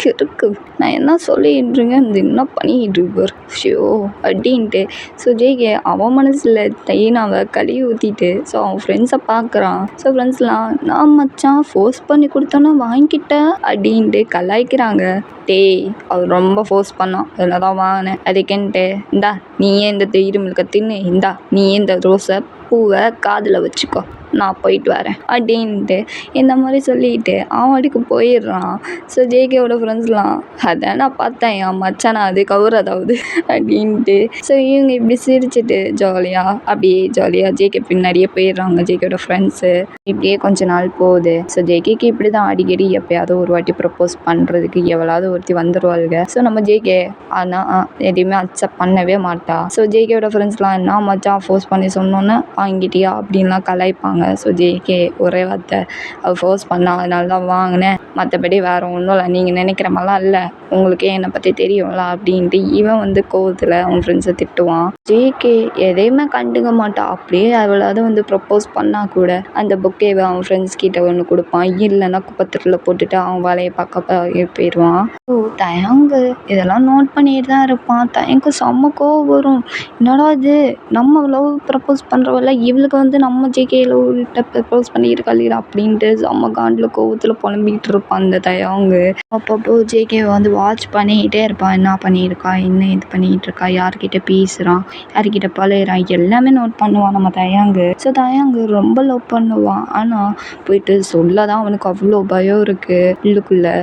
இருக்கு, நான் என்ன சொல்லிட்டுருங்க இந்த என்ன பண்ணிக்கிட்டு இருப்பார் ஷியோ அப்படின்ட்டு. ஸோ ஜேகே அவன் மனசில் டீனாவை கழுவி ஊற்றிட்டு ஸோ அவன் ஃப்ரெண்ட்ஸை பார்க்குறான். ஸோ ஃப்ரெண்ட்ஸ்லாம் நான் மச்சான் ஃபோர்ஸ் பண்ணி கொடுத்தோன்னா வாங்கிட்டேன் அப்படின்ட்டு கலாய்க்கிறாங்க. டேய் அவர் ரொம்ப ஃபோர்ஸ் பண்ணான், அதில் தான் வாங்கினேன், அதுக்குன்ட்டு இந்தா நீயே இந்த தைரியம் மில்க தின்னு, இந்தா நீயே இந்த ரோஸை பூவை காதில் வச்சுக்கோ, நான் போயிட்டு வரேன் அப்படின்ட்டு இந்த மாதிரி சொல்லிட்டு அவன் அடிக்கு போயிடுறான். ஸோ ஜேகேவோட ஃப்ரெண்ட்ஸ்லாம் அதான் நான் பார்த்தேன் என் மச்சான் அது கவுறதாவது அப்படின்ட்டு. ஸோ இவங்க இப்படி சிரிச்சுட்டு ஜாலியாக ஜேகே பின்னாடியே போயிடுறாங்க ஜேகேவோட ஃப்ரெண்ட்ஸு. இப்படியே கொஞ்ச நாள் போகுது. ஸோ ஜேகேக்கு இப்படி தான் அடிக்கடி எப்போயாவது ஒரு வாட்டி ப்ரப்போஸ் பண்ணுறதுக்கு எவ்வளோவது ஒருத்தி வந்துடுவாளுங்க. ஸோ நம்ம ஜேகே ஆனால் எதையுமே அக்செப்ட் பண்ணவே மாட்டா. ஸோ ஜேகேவோட ஃப்ரெண்ட்ஸ்லாம் என்ன மச்சான் ஃபோர்ஸ் பண்ணி சொன்னோன்னே வாங்கிட்டியா அப்படின்லாம் கலாய்ப்பாங்க. ஸோ ஜேகே ஒரே வார்த்தை அவள் ஃபோர்ஸ் பண்ணா அதனால தான் வாங்கினேன், மற்றபடி வேறு ஒன்றும் இல்லை, நீங்கள் நினைக்கிற மாதிரிலாம் இல்லை, உங்களுக்கே என்னை பற்றி தெரியும்ல அப்படின்ட்டு இவன் வந்து கோவத்தில் அவன் ஃப்ரெண்ட்ஸை திட்டுவான். ஜேகே எதையுமே கண்டுக்க மாட்டான். அப்படியே அவளாவது வந்து ப்ரப்போஸ் பண்ணால் கூட அந்த புக்கேவை அவன் ஃப்ரெண்ட்ஸ் கிட்ட ஒன்று கொடுப்பான், இல்லைன்னா குப்பத்தட்டில் போட்டுட்டு அவன் வேலையை பார்க்க போயிடுவான். ஸோ தயங்கு இதெல்லாம் நோட் பண்ணிட்டு தான் இருப்பான். தயங்கு செம்ம கோவம் வரும், என்னடா இது நம்ம லவ் ப்ரப்போஸ் பண்ணுறவல்ல இவளுக்கு வந்து நம்ம ஜேகே லவ்கிட்ட ப்ரப்போஸ் பண்ணியிருக்காள் அப்படின்ட்டு செம்ம காண்டில் கோவத்தில் புலம்பிக்கிட்டு இருப்பான் அந்த தயங்கு. அப்பப்போ ஜேகே வந்து வாட்ச் பண்ணிக்கிட்டே இருப்பான், என்ன பண்ணியிருக்கா, என்ன இது பண்ணிகிட்டு இருக்கா, யார்கிட்ட பேசுகிறான், யார்கிட்ட பழகிறான், எல்லாமே நோட் பண்ணுவான் நம்ம தயங்கு. ஸோ தயங்கு ரொம்ப லவ் பண்ணுவான். ஆனால் போயிட்டு சொல்ல தான் அவனுக்கு அவ்வளோ பயம் இருக்குது உள்ளுக்குள்ளே,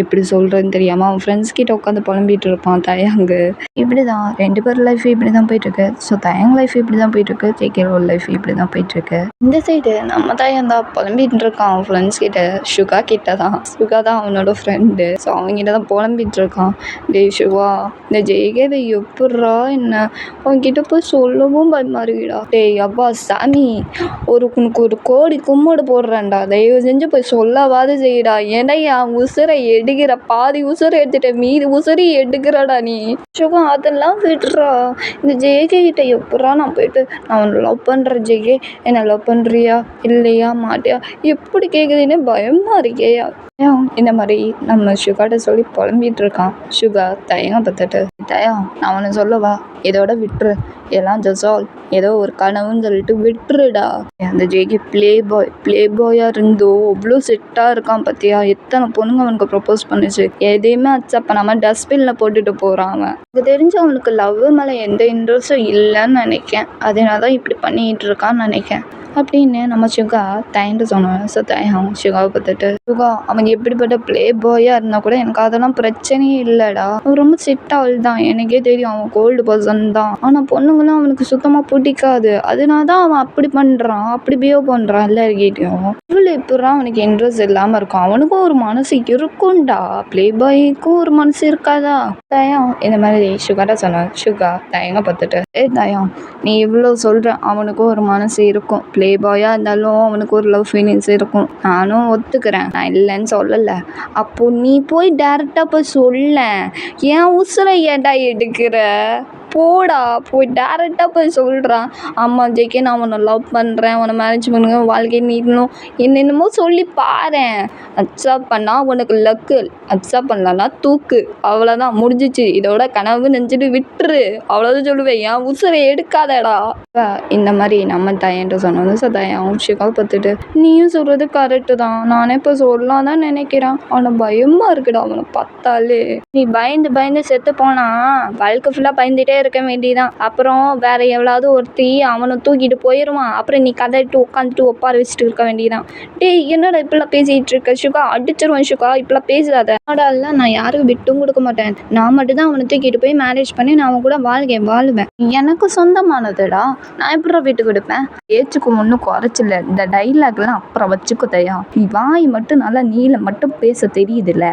எப்படி சொல்கிறதுன்னு தெரியாமல் அவன் ஃப்ரெண்ட்ஸ் கிட்ட உட்காந்து புலம்பிகிட்டு இருப்பான் தயங்கு. இப்படி தான் ரெண்டு பேர் லைஃப் இப்படி தான் போயிட்டுருக்கு. ஸோ தயங்கு லைஃப் இப்படி தான் போயிட்டுருக்கு, ஜேகேவோட லைஃப் இப்படி தான் போயிட்டுருக்கு. இந்த சைடு நம்ம தயன் தான் புலம்பிகிட்டு இருக்கான் அவன் ஃப்ரெண்ட்ஸ் கிட்ட, சுகா கிட்ட தான். சுகா தான் அவனோட ஃப்ரெண்டு. ஸோ அவங்ககிட்ட தான் புலம்பிகிட்டு இருக்கான். டேய் சிவா இந்த ஜேகேவை எப்பட்றா என்ன அவன்கிட்ட போய் சொல்லவும் பயமா இருக்குடா. டேய் அப்பா சாமி உனக்கு ஒரு கோடி கும்பிடு போடுறேன்டா, தயவு செஞ்சு போய் சொல்லவாது செய்யடா, ஏன்னா என் உசுரை எடுக்கிற, பாதி உசுரை எடுத்துட்ட மீதி உசுரை எடுக்கிறடா நீ. சுகா அதெல்லாம் விடுறா, இந்த ஜேகே கிட்ட எப்பட்றா நான் போயிட்டு நான் லவ் பண்ணுறேன் ஜேகே, என்னை லவ் பண்ணுறியா வருவியா இல்லையா மாட்டியா எப்படி கேட்குதுன்னு பயமாக இருக்கேயா. இந்த மாதிரி நம்ம சுகாட்ட சொல்லி புலம்பிட்டு இருக்கான். சுகா தயங்க பார்த்துட்டு, தயம் நான் ஒன்று சொல்லவா, இதோட விட்டுரு, எல்லாம் ஜசால் ஏதோ ஒரு கனவுன்னு சொல்லிட்டு விட்டுருடா. அந்த ஜேகே பிளே பாயா இருந்தோ அவ்வளோ செட்டாக இருக்கான் பார்த்தியா, எத்தனை பொண்ணுங்க அவனுக்கு ப்ரப்போஸ் பண்ணுச்சு, எதையுமே அக்செப்ட் பண்ணாமல் டஸ்ட்பினில் போட்டுட்டு போகிறான். அவன் இது தெரிஞ்சு அவனுக்கு லவ் மேலே எந்த இன்ட்ரெஸ்ட்டும் இல்லைன்னு நினைக்கேன், அதனால தான் இப்படி பண்ணிகிட்டு இருக்கான்னு நினைக்கேன் அப்படின்னு நம்ம சுகா தயன்ட்டு சொன்னோம். ஸோ தயம் சுகாவை பார்த்துட்டு, சுகா அவன் எப்படிப்பட்ட பிளே பாயாக இருந்தால் கூட எனக்கு அதெல்லாம் பிரச்சனையே இல்லைடா, அவன் ரொம்ப செட் ஆள் தான், எனக்கே தெரியும் அவன் கோல்டு பர்சன் தான், ஆனால் பொண்ணுங்களாம் அவனுக்கு சுத்தமாக பிடிக்காது, அதனால தான் அவன் அப்படி பண்ணுறான், அப்படி பிஹேவ் பண்ணுறான் எல்லாருக்கிட்டையும். இவ்வளோ இப்படிலாம் அவனுக்கு இன்ட்ரெஸ்ட் இல்லாமல் இருக்கும், அவனுக்கும் ஒரு மனசு இருக்கும்டா, பிளே பாய்க்கும் ஒரு மனசு இருக்காதா. தயம் இந்த மாதிரி சுகாட்ட சொன்னான். சுகா தயங்க பார்த்துட்டு, தயம் நீ இவ்வளோ சொல்கிற, அவனுக்கும் ஒரு மனசு இருக்கும், பிளே பாயாக இருந்தாலும் அவனுக்கு ஒரு லவ் ஃபீலிங்ஸ் இருக்கும், நானும் ஒத்துக்கிறேன், நான் இல்லைன்னு சொல்லலை. அப்போ நீ போய் டேரெக்டாக போய் சொல்ல, ஏன் உசுரை ஏன்டா எடுக்கிற, போடா போய் டேரெக்டாக போய் சொல்கிறான். அம்மா ஜேகே நான் உன்னை லவ் பண்ணுறேன், உன்னை மேரேஜ் பண்ணுங்க, வாழ்க்கை நீட்டணும், என்னென்னமோ சொல்லி பாரேன், அக்செப்ட் பண்ணால் உனக்கு லக்கு, அக்செப்ட் பண்ணலன்னா தூக்கு, அவ்வளோதான் முடிஞ்சிச்சு, இதோட கனவு நெஞ்சிட்டு விட்டுரு, அவ்வளோதான் சொல்லுவேன், என் உசுரை எடுக்காதடா. இந்த மாதிரி நம்ம தயன்ட்டு சொன்னோம். ஸோ தயம் ஷிகாவை பார்த்துட்டு, நீயும் சொல்கிறது கரெக்டு தான், நானே இப்போ சொல்லலாம் தான் நினைக்கிறேன், அவனை பயமாக இருக்குடா, அவனை பார்த்தாலே. நீ பயந்து செத்து போனா வாழ்க்கை ஃபுல்லாக பயந்துகிட்டே இருக்க வேண்டியதான், அப்புறம் வேற எவ்வளவு ஒருத்தி அவனை தூக்கிட்டு போயிடுவான், அப்புறம் நீ கதைட்டு உட்காந்துட்டு ஒப்பார வச்சுட்டு இருக்க வேண்டியதான். டேய் என்னடா இப்பெல்லாம் பேசிகிட்டு இருக்க சுகா, அடிச்சிருவேன் சுகா, இப்பெல்லாம் பேசாத. இல்லை நான் யாருக்கும் விட்டும் கொடுக்க மாட்டேன், நான் மட்டும்தான் அவனை தூக்கிட்டு போய் மேரேஜ் பண்ணி நான் அவன் கூட வாழ்வேன், எனக்கு சொந்தமானதுடா, நான் எப்படி விட்டு கொடுப்பேன். ஏச்சுக்கு ஒன்றும் குறைச்சில்ல, இந்த டைலாக்லாம் அப்புறம் வச்சுக்கோ தயா, நீ வாய் மட்டும் நல்லா நீல மட்டும் பேச தெரியுதுல்ல,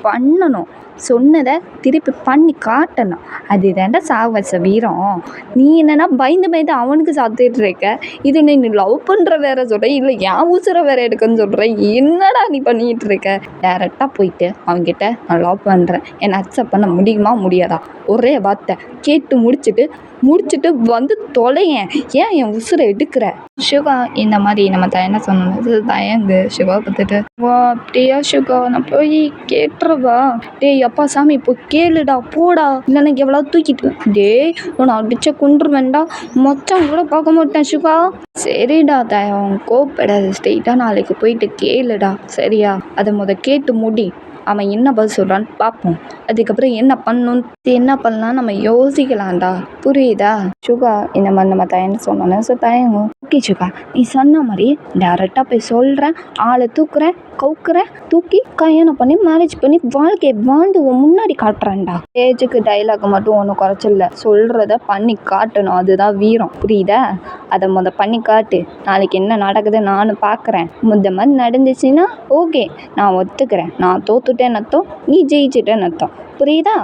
பண்ணணும், சொன்னதை திருப்பி பண்ணி காட்டணும், அது தாண்டா சாவச்ச வீரம். நீ என்னன்னா பயந்து அவனுக்கு சாத்திட்டு இருக்க, இது நீ லவ் பண்ணுற வேற சொல்கிற, இல்லை என் உசுரை வேற எடுக்கன்னு சொல்கிற, என்னடா நீ பண்ணிகிட்டு இருக்க. டேரெக்டாக போயிட்டு அவங்ககிட்ட நான் லவ் பண்ணுறேன், என்னை அக்செப்ட் பண்ண முடியுமா முடியாதா, ஒரே வார்த்தை கேட்டு முடிச்சுட்டு வந்து தொலையேன், ஏன் என் உசுரை எடுக்கிற. சுகா இந்த மாதிரி நம்ம தயனை சொன்னது தயங்கு சுகாவை பார்த்துட்டு, வா அப்படியா சுகா, நான் போய் கேட்டுறவா. டேய் அப்பா சாமி இப்போ கேளுடா, போடா, இல்லைன்னா எவ்வளோ தூக்கிட்டு டேய் உன்னை அடிச்ச குண்டுருவேன்டா, மொச்சம் கூட பார்க்க மாட்டேன் சுகா. சரிடா தயம் கோப்படாது, ஸ்ட்ரெயிட்டாக நாளைக்கு போயிட்டு கேளுடா சரியா, அதை கேட்டு முடி, அவன் என்ன பதில் சொல்கிறான்னு பார்ப்போம், அதுக்கப்புறம் என்ன பண்ணலாம் நம்ம யோசிக்கலாம்டா, புரியுதா. சுகா இந்த மாதிரி நம்ம தயன்னு சொன்னோன்னே ஸோ தயங்கும். ஓகே சுகா நீ சொன்ன மாதிரி டேரெக்டாக போய் சொல்கிறேன், ஆளை தூக்குறேன் கவுக்குறேன், தூக்கி கல்யாணம் பண்ணி மேரேஜ் பண்ணி வாழ்க்கையை வாழ்ந்து முன்னாடி காட்டுறேன்டா. ஏஜுக்கு டைலாக் மட்டும் ஒன்றும் குறைச்சில்ல, சொல்கிறத பண்ணி காட்டணும், அதுதான் வீரம், புரியுதா. அதை பண்ணி காட்டு, நாளைக்கு என்ன நடக்குது நானும் பார்க்குறேன், மாதிரி நடந்துச்சுன்னா ஓகே நான் ஒத்துக்கிறேன், நான் தோத்துட்டேன்னு அர்த்தம், நீ ஜெயிச்சிட்டேன்னு அர்த்தம், புரியுதா.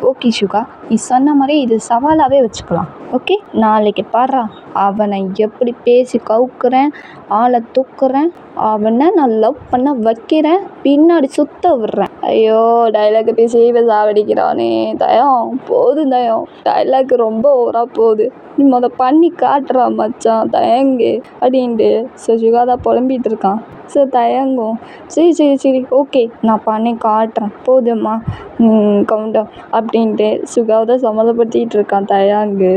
ஓகே சுகா நீ சொன்ன மாதிரி இது சவாலாகவே வச்சுக்கலாம். ஓகே நாளைக்கு பாடுறா, அவனை எப்படி பேசி கவுக்குறேன், ஆளை தூக்குறேன், அவனை நான் லவ் பண்ண வைக்கிறேன், பின்னாடி சுத்த விடுறேன். ஐயோ டைலாக் பேசி சாவடிக்கிறானே தயம், போதும் தயம், டைலாக் ரொம்ப ஓவராக போகுது, நீ பண்ணி காட்டுறா மச்சான் தயங்கு அப்படின்ட்டு. ஸோ சுகா தான் புலம்பிகிட்டு இருக்கான். ஸோ தயங்கும், சரி ஓகே நான் பண்ணி காட்டுறேன், போதும்மா கவுண்டர் அப்படின்ட்டு சுகாவை தான் சம்மதப்படுத்திகிட்டு இருக்கான் தயாங்கு.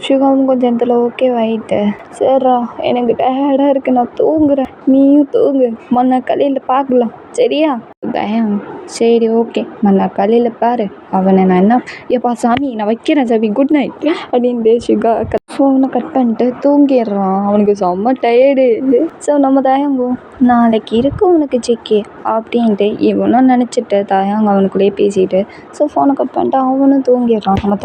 சுகாவும் கொஞ்சம் இடத்துல ஓகே ஆகிட்டு, சரிடா எனக்கு டயர்டாக இருக்குது நான் தூங்குறேன், நீயும் தூங்கு, மண்ணா காலையில் பார்க்கலாம் சரியா. தயம் சரி ஓகே மண்ணா காலையில் பாரு, அவனை நான் என்ன எப்பா சாமி நான் வைக்கிறேன் சாமி குட் நைட் அப்படின்ட்டு சுகா ஃபோனை கட் பண்ணிட்டு தூங்கிடுறான், அவனுக்கு செம்ம டயர்டு. ஸோ நம்ம தயங்கும், நாளைக்கு இருக்கு உனக்கு ஜிக்கே அப்படின்ட்டு இவனும் நினச்சிட்டு தயங்க அவனுக்குள்ளேயே பேசிட்டு ஸோ ஃபோனை கட் பண்ணிட்டு அவனும் தூங்கிடுறான். நம்ம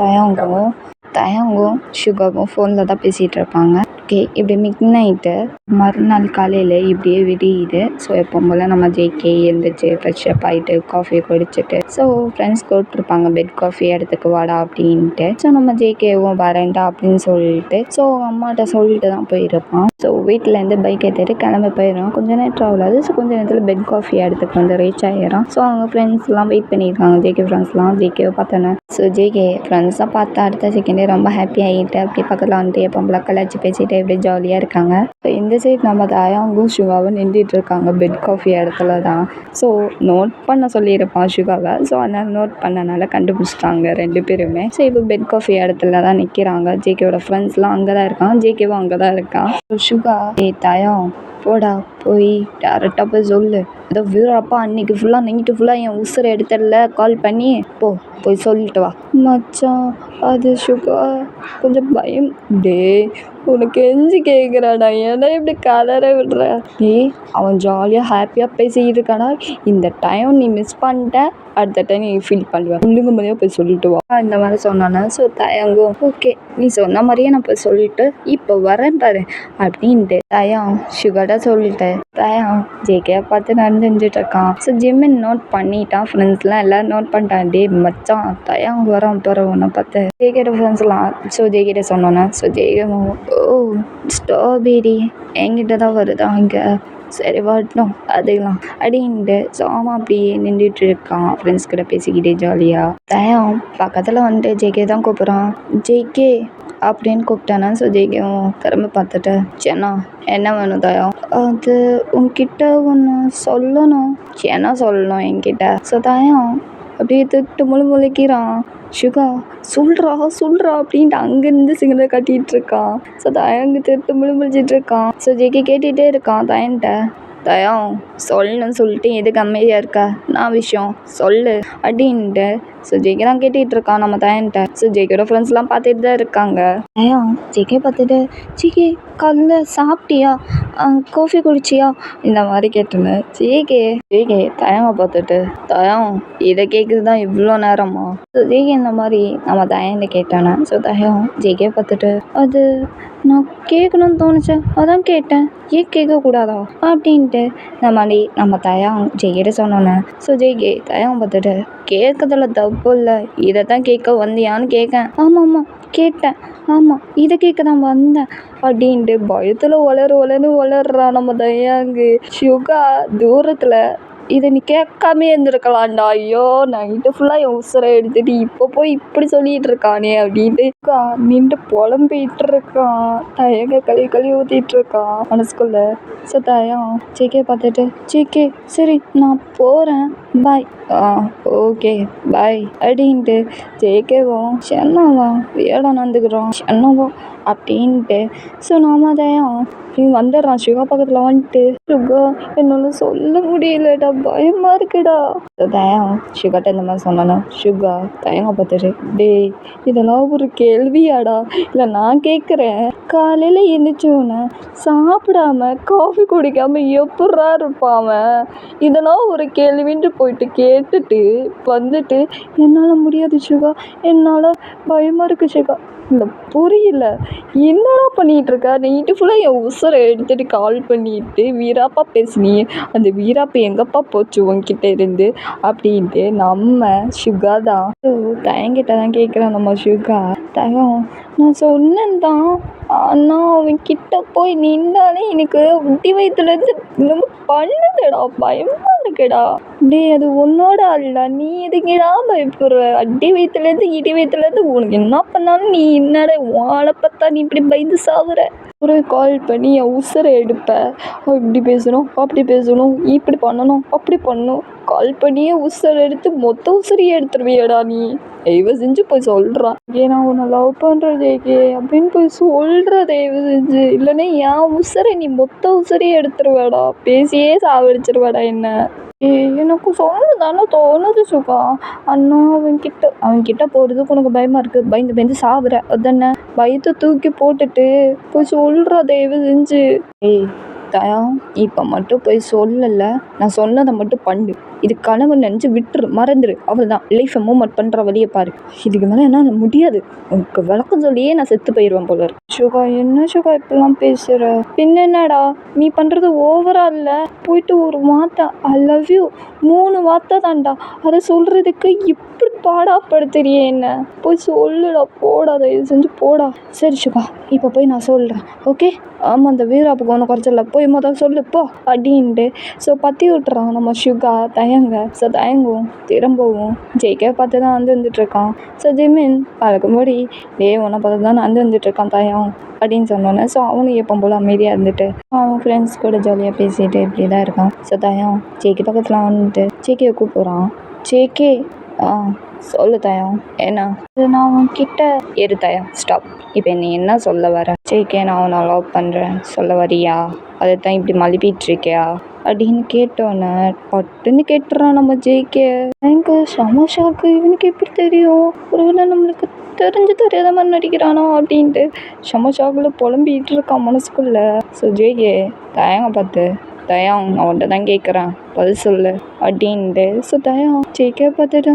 தயங்கும் சுகாவும் ஃபோனில் தான் பேசிகிட்டு இருப்பாங்க. ஓகே இப்படி மிட் நைட்டு மறுநாள் காலையில் இப்படியே விடியுது. ஸோ எப்போ போல் நம்ம ஜேகே எழுந்திரிச்சு ஃப்ரெஷ்அப் ஆகிட்டு காஃபி குடிச்சிட்டு ஸோ ஃப்ரெண்ட்ஸ் கூப்பிட்ருப்பாங்க பெட் காஃபி இடத்துக்கு வாடா அப்படின்ட்டு. ஸோ நம்ம ஜேகேவும் வரேன்டா அப்படின்னு சொல்லிட்டு ஸோ அம்மாட்ட சொல்லிட்டு தான் போயிருப்பான். ஸோ வீட்டிலேருந்து பைக் எடுத்துகிட்டு கிளம்பி போயிடுவான். கொஞ்சம் நேரம் ட்ராவல் ஆகுது. ஸோ கொஞ்சம் நேரத்தில் பெட் காஃபி இடத்துக்கு வந்து ரீச் ஆகிடுறான். ஸோ அவங்க ஃப்ரெண்ட்ஸ்லாம் வெயிட் பண்ணியிருக்காங்க, ஜேகே ஃப்ரெண்ட்ஸ்லாம். ஜேகேவை பார்த்தோன்னே ஸோ ஜேகே ஃப்ரெண்ட்ஸாக பார்த்தா அடுத்த செகண்டே ரொம்ப ஹாப்பி ஆகிட்டு அப்படி பக்கத்தில் வந்துட்டு எப்போ கலாச்சி பேசிட்டு பேசிக்கிட்டே இப்படி ஜாலியாக இருக்காங்க. ஸோ இந்த சைட் நம்ம தயாங்கும் சுகாவும் நின்றுட்டு இருக்காங்க பெட் காஃபி இடத்துல தான். ஸோ நோட் பண்ண சொல்லியிருப்பான் சுகாவை. ஸோ அதனால் நோட் பண்ணனால கண்டுபிடிச்சிட்டாங்க 2 பேருமே. ஸோ இப்போ பெட் காஃபி இடத்துல தான் நிற்கிறாங்க. ஜேகேவோட ஃப்ரெண்ட்ஸ்லாம் அங்கே தான் இருக்கான். ஜேகேவும் அங்கே தான் இருக்கான். சுகா தயா போடா போய் டேரெக்டாக போய் சொல்லு, ஏதோ வீரப்பா அன்னைக்கு ஃபுல்லாக நைட்டு ஃபுல்லாக என் உசுரை எடுத்துடல கால் பண்ணி போய் சொல்லிட்டு வா. மச்சான் அது சுகா கொஞ்சம் பயம். டே உனக்கு எஞ்சி கேட்குறாடா, ஏன்னா இப்படி கலரை விடுற. அவன் ஜாலியாக ஹாப்பியாக பேசிக்கிட்டு இருக்கானா. இந்த டைம் நீ மிஸ் பண்ணிட்ட, அடுத்த டைம் நீ ஃபீல் பண்ணுவேன். உள்ளுங்க மாதிரியே போய் சொல்லிட்டு வா இந்த மாதிரி சொன்னானே. ஸோ தயங்கும் ஓகே நீ சொன்ன மாதிரியே நான் போய் சொல்லிட்டு இப்போ வரேன் பாரு அப்படின்ட்டு தயம் சுகர்டா சொல்லிட்டேன். தயம் ஜேகே பார்த்து நடந்துட்டு இருக்கான். ஸோ ஜிம்மின் நோட் பண்ணிட்டான். ஃப்ரெண்ட்ஸ்லாம் எல்லோரும் நோட் பண்ணிட்டான். டே மச்சான் தயம் வரான் பாரு உன்னை பார்த்து. ஜேகேட ஃப்ரெண்ட்ஸ்லாம் ஸோ ஜேகிட்ட சொன்னோன்னே. ஸோ ஜேகமும் ஓ ஸ்ட்ராபெரி என்கிட்ட தான் வருதா இங்கே, சரி வரட்டும் அதுக்கலாம் அப்படின்ட்டு சாமா அப்படியே நின்றுட்டு இருக்கான். ஃப்ரெண்ட்ஸ் கிட்ட பேசிக்கிட்டே ஜாலியாக. தயம் பக்கத்தில் வந்துட்டு ஜேகே தான் கூப்பிட்றான். ஜேகே அப்படின்னு கூப்பிட்டானா. ஸோ ஜேகேவும் திரும்ப பார்த்துட்டு சேனா என்ன வேணும் தயம், அது உன்கிட்ட ஒன்று சொல்லணும். சேனா சொல்லணும் என்கிட்ட. ஸோ தயம் அப்படியே திட்டு முழிக்கிறான். சுகா சொல்கிறா அப்படின்ட்டு அங்கேருந்து சிக்னல் கட்டிகிட்டு இருக்கான். ஸோ தயங்கு திட்டு முழிச்சிட்டு இருக்கான். ஸோ ஜேகே கேட்டுகிட்டே இருக்கான் தயன்ட்ட. தயம் சொல்லணும்னு சொல்லிட்டு எதுக்கு அமைதியாக இருக்கா, நான் விஷயம் சொல்லு அப்படின்ட்டு. ஸோ ஜேகே தான் கேட்டுகிட்டு இருக்கான் நம்ம தயன்ட்ட. ஸோ ஜேகேயோட ஃப்ரெண்ட்ஸ்லாம் பார்த்துட்டு தான் இருக்காங்க. தயம் ஜேகே பார்த்துட்டு ஜேகே காலைல சாப்பிட்டியா, காஃபி குடிச்சியா இந்த மாதிரி கேட்டுன்னு. ஜேகே தயமை பார்த்துட்டு தயம் இதை கேட்குறது தான் இவ்வளோ நேரமா. ஸோ ஜேகே இந்த மாதிரி நம்ம தயன்ட்ட கேட்டானே. ஸோ தயம் ஜேகே பார்த்துட்டு அது நான் கேட்கணும்னு தோணுச்சு அதான் கேட்டேன், ஏன் கேட்கக்கூடாதா அப்படின்ட்டு இந்த மாதிரி நம்ம தயம் ஜெய்கிட்ட சொன்னோன்னே. ஸோ ஜெய்கே தயம் பார்த்துட்டு கேட்கறதுல தப்பு இல்லை, இதை தான் கேட்க வந்தியான்னு கேட்கேன். ஆமாம் கேட்டேன், ஆமாம் இதை கேட்க தான் வந்தேன் அப்படின்ட்டு பயத்தில் வளர்றான் நம்ம தயாங்கு. சுகா தூரத்தில் இதை நீ கேட்காமே இருந்திருக்கலாம்டா, ஐயோ நைட்டு ஃபுல்லாக என் உசுரை எடுத்துட்டு இப்போ போய் இப்படி சொல்லிகிட்டு இருக்கானே அப்படின்ட்டு நின்று புலம்பிகிட்டு இருக்கான். தயங்க கழுவி ஊற்றிட்டு இருக்கான் மனசுக்குள்ள. ஸோ தயம் ஜேகே பார்த்துட்டு ஜேகே சரி நான் போகிறேன் பாய். ஓகே பாய் அப்படின்ட்டு ஜேகேவும் சென்னாவா வேலை நடந்துக்கிறோம் சென்னாவா அப்படின்ட்டு. ஸோ நாம தயம் வந்துடுறான் சுகா பக்கத்தில் வந்துட்டு. சுகா என்னால் சொல்ல முடியலடா பயமாக இருக்குடா. தயம் சுகாட்ட இந்த மாதிரி சொன்னானே. சுகா தயங்க பார்த்துட்டு டே இதெல்லாம் ஒரு கேள்வியாடா, இல்லை நான் கேட்குறேன் காலையில் எழுந்திரிச்சோன்னே சாப்பிடாம காஃபி குடிக்காமல் எப்பட்றா இருப்பான், இதெல்லாம் ஒரு கேள்வின்ட்டு போயிட்டு கேட்டுட்டு வந்துட்டு என்னால் முடியாது சுகா, என்னால் பயமாக இருக்குது சுகா. இல்லை புரியல என்னடா பண்ணிகிட்டு இருக்கா, நைட்டு ஃபுல்லாக என் உசுரை எடுத்துகிட்டு கால் பண்ணிட்டு வீராப்பா பேசுனீ, அந்த வீராப்பா எங்கப்பா போச்சு உன்கிட்ட இருந்து அப்படின்ட்டு நம்ம சுகா தான் தயங்கிட்ட தான் கேட்குறான் நம்ம சுகா. தயம் நான் சொன்னேன் தான், ஆனால் அவன்கிட்ட போய் நின்னாலே எனக்கு உட்டி வயிற்றுலேருந்து ரொம்ப பண்ணுதுடா பயமாக இருக்குடா. டே அது உன்னோட ஆள்டா, நீ எதுக்கிடா பயப்படுற, அடி வயிற்றுலேருந்து இடி வயிற்றுலேருந்து உனக்கு என்ன பண்ணாலும் நீ என்னடா வாழை பார்த்தா நீ இப்படி பயந்து சாகுற. ஒரு கால் பண்ணி என் உசுரை எடுப்ப, இப்படி பேசணும் அப்படி பேசணும் இப்படி பண்ணணும் அப்படி பண்ணணும் கால் பண்ணியே உசுரை எடுத்து மொத்த உசுரையே எடுத்துருவியடா நீ, தயவு செஞ்சு போய் சொல்கிறான். ஏன்னா உன்னை லவ் பண்ணுற ஜேகே அப்படின்னு போய் சொல்கிற தயவு செஞ்சு, இல்லைன்னா என் உசுரை நீ மொத்த உசுரையே எடுத்துருவேடா, பேசியே சாவடிச்சிருவேடா என்ன. எனக்கு சொல்லதானே தோணுது சுகா, அண்ணா அவன்கிட்ட போகிறதுக்கு உனக்கு பயமாக இருக்குது, பயந்து சாவுற அதானே, பயத்தை தூக்கி போட்டுட்டு போய் சொல்கிற தயவு செஞ்சு. தயம் இப்போ மட்டும் போய் சொல்லலை, நான் சொன்னதை மட்டும் பண்ணு, இது கனவு நினச்சி விட்டுரு மறந்துடு, அவள் தான் லைஃப்பை மூவ்மெண்ட் பண்ணுற வழியை பாரு, இதுக்கு மேலே என்ன முடியாது, உனக்கு விளக்கம் சொல்லியே நான் செத்து போயிடுவேன் போல இருக்கு. சுகா என்ன சுகா இப்படிலாம் பேசுகிற, பின்னடா நீ பண்ணுறது ஓவரா இல்லை, போயிட்டு ஒரு வார்த்தை ஐ லவ் யூ 3 வார்த்தை தான்டா, அதை சொல்கிறதுக்கு இப்படி பாடாப்படுத்துறியே என்ன, போய் சொல்லுடா போடா தயவு செஞ்சு போடா. சரி சுகா இப்போ போய் நான் சொல்கிறேன் ஓகே. ஆமாம் அந்த வீராப்புக்கு ஒன்றும் குறைச்சல, போய் போய் மொதல் சொல்லு போ அப்படின்ட்டு ஸோ பற்றி விட்டுறான் நம்ம சுகா தயங்க. ஸோ தயங்கும் திரும்பவும் ஜேகே பார்த்து தான் வந்துட்டுருக்கான். ஸோ ஜிமின் பழக்கம்படி உன்னை பார்த்து தான் வந்துட்டுருக்கான் தயம் அப்படின்னு சொன்னோன்னே ஸோ அவனும் எப்போ போல் அமைதியாக இருந்துட்டு அவன் ஃப்ரெண்ட்ஸ் கூட ஜாலியாக பேசிட்டு இப்படி தான் இருக்கான். ஸோ தயம் ஜேகே பக்கத்தில் வந்துட்டு ஜேகேவை கூப்பிட்றான். ஜேகே சொல்லு தயம் என்ன இது நான் உன்கிட்ட ஏறு தயம் ஸ்டாப். இப்போ நீ என்ன சொல்ல வர? ஜேகே நான் உன்னை லவ் பண்ணுறேன் சொல்ல வரியா? அதை தான் இப்படி மழுப்பிட்டுருக்கியா அப்படின்னு கேட்டோன்னே பட்டுன்னு கேட்டுறான் நம்ம ஜேகே. எனக்கு செம ஷாக்கு. இவனுக்கு எப்படி தெரியும்? ஒருவேளை நம்மளுக்கு தெரிஞ்சு தெரியாத மாதிரி நடிக்கிறானோ அப்படின்ட்டு செம ஷாக்கில் புலம்பிகிட்டு இருக்கான் மனசுக்குள்ளே. ஸோ ஜேகே தயங்க பார்த்து தயம் அவன்கிட்ட தான் கேட்குறேன் பதில் சொல்லு அப்படின்ட்டு. ஸோ தயம் ஜேகே பார்த்துட்டு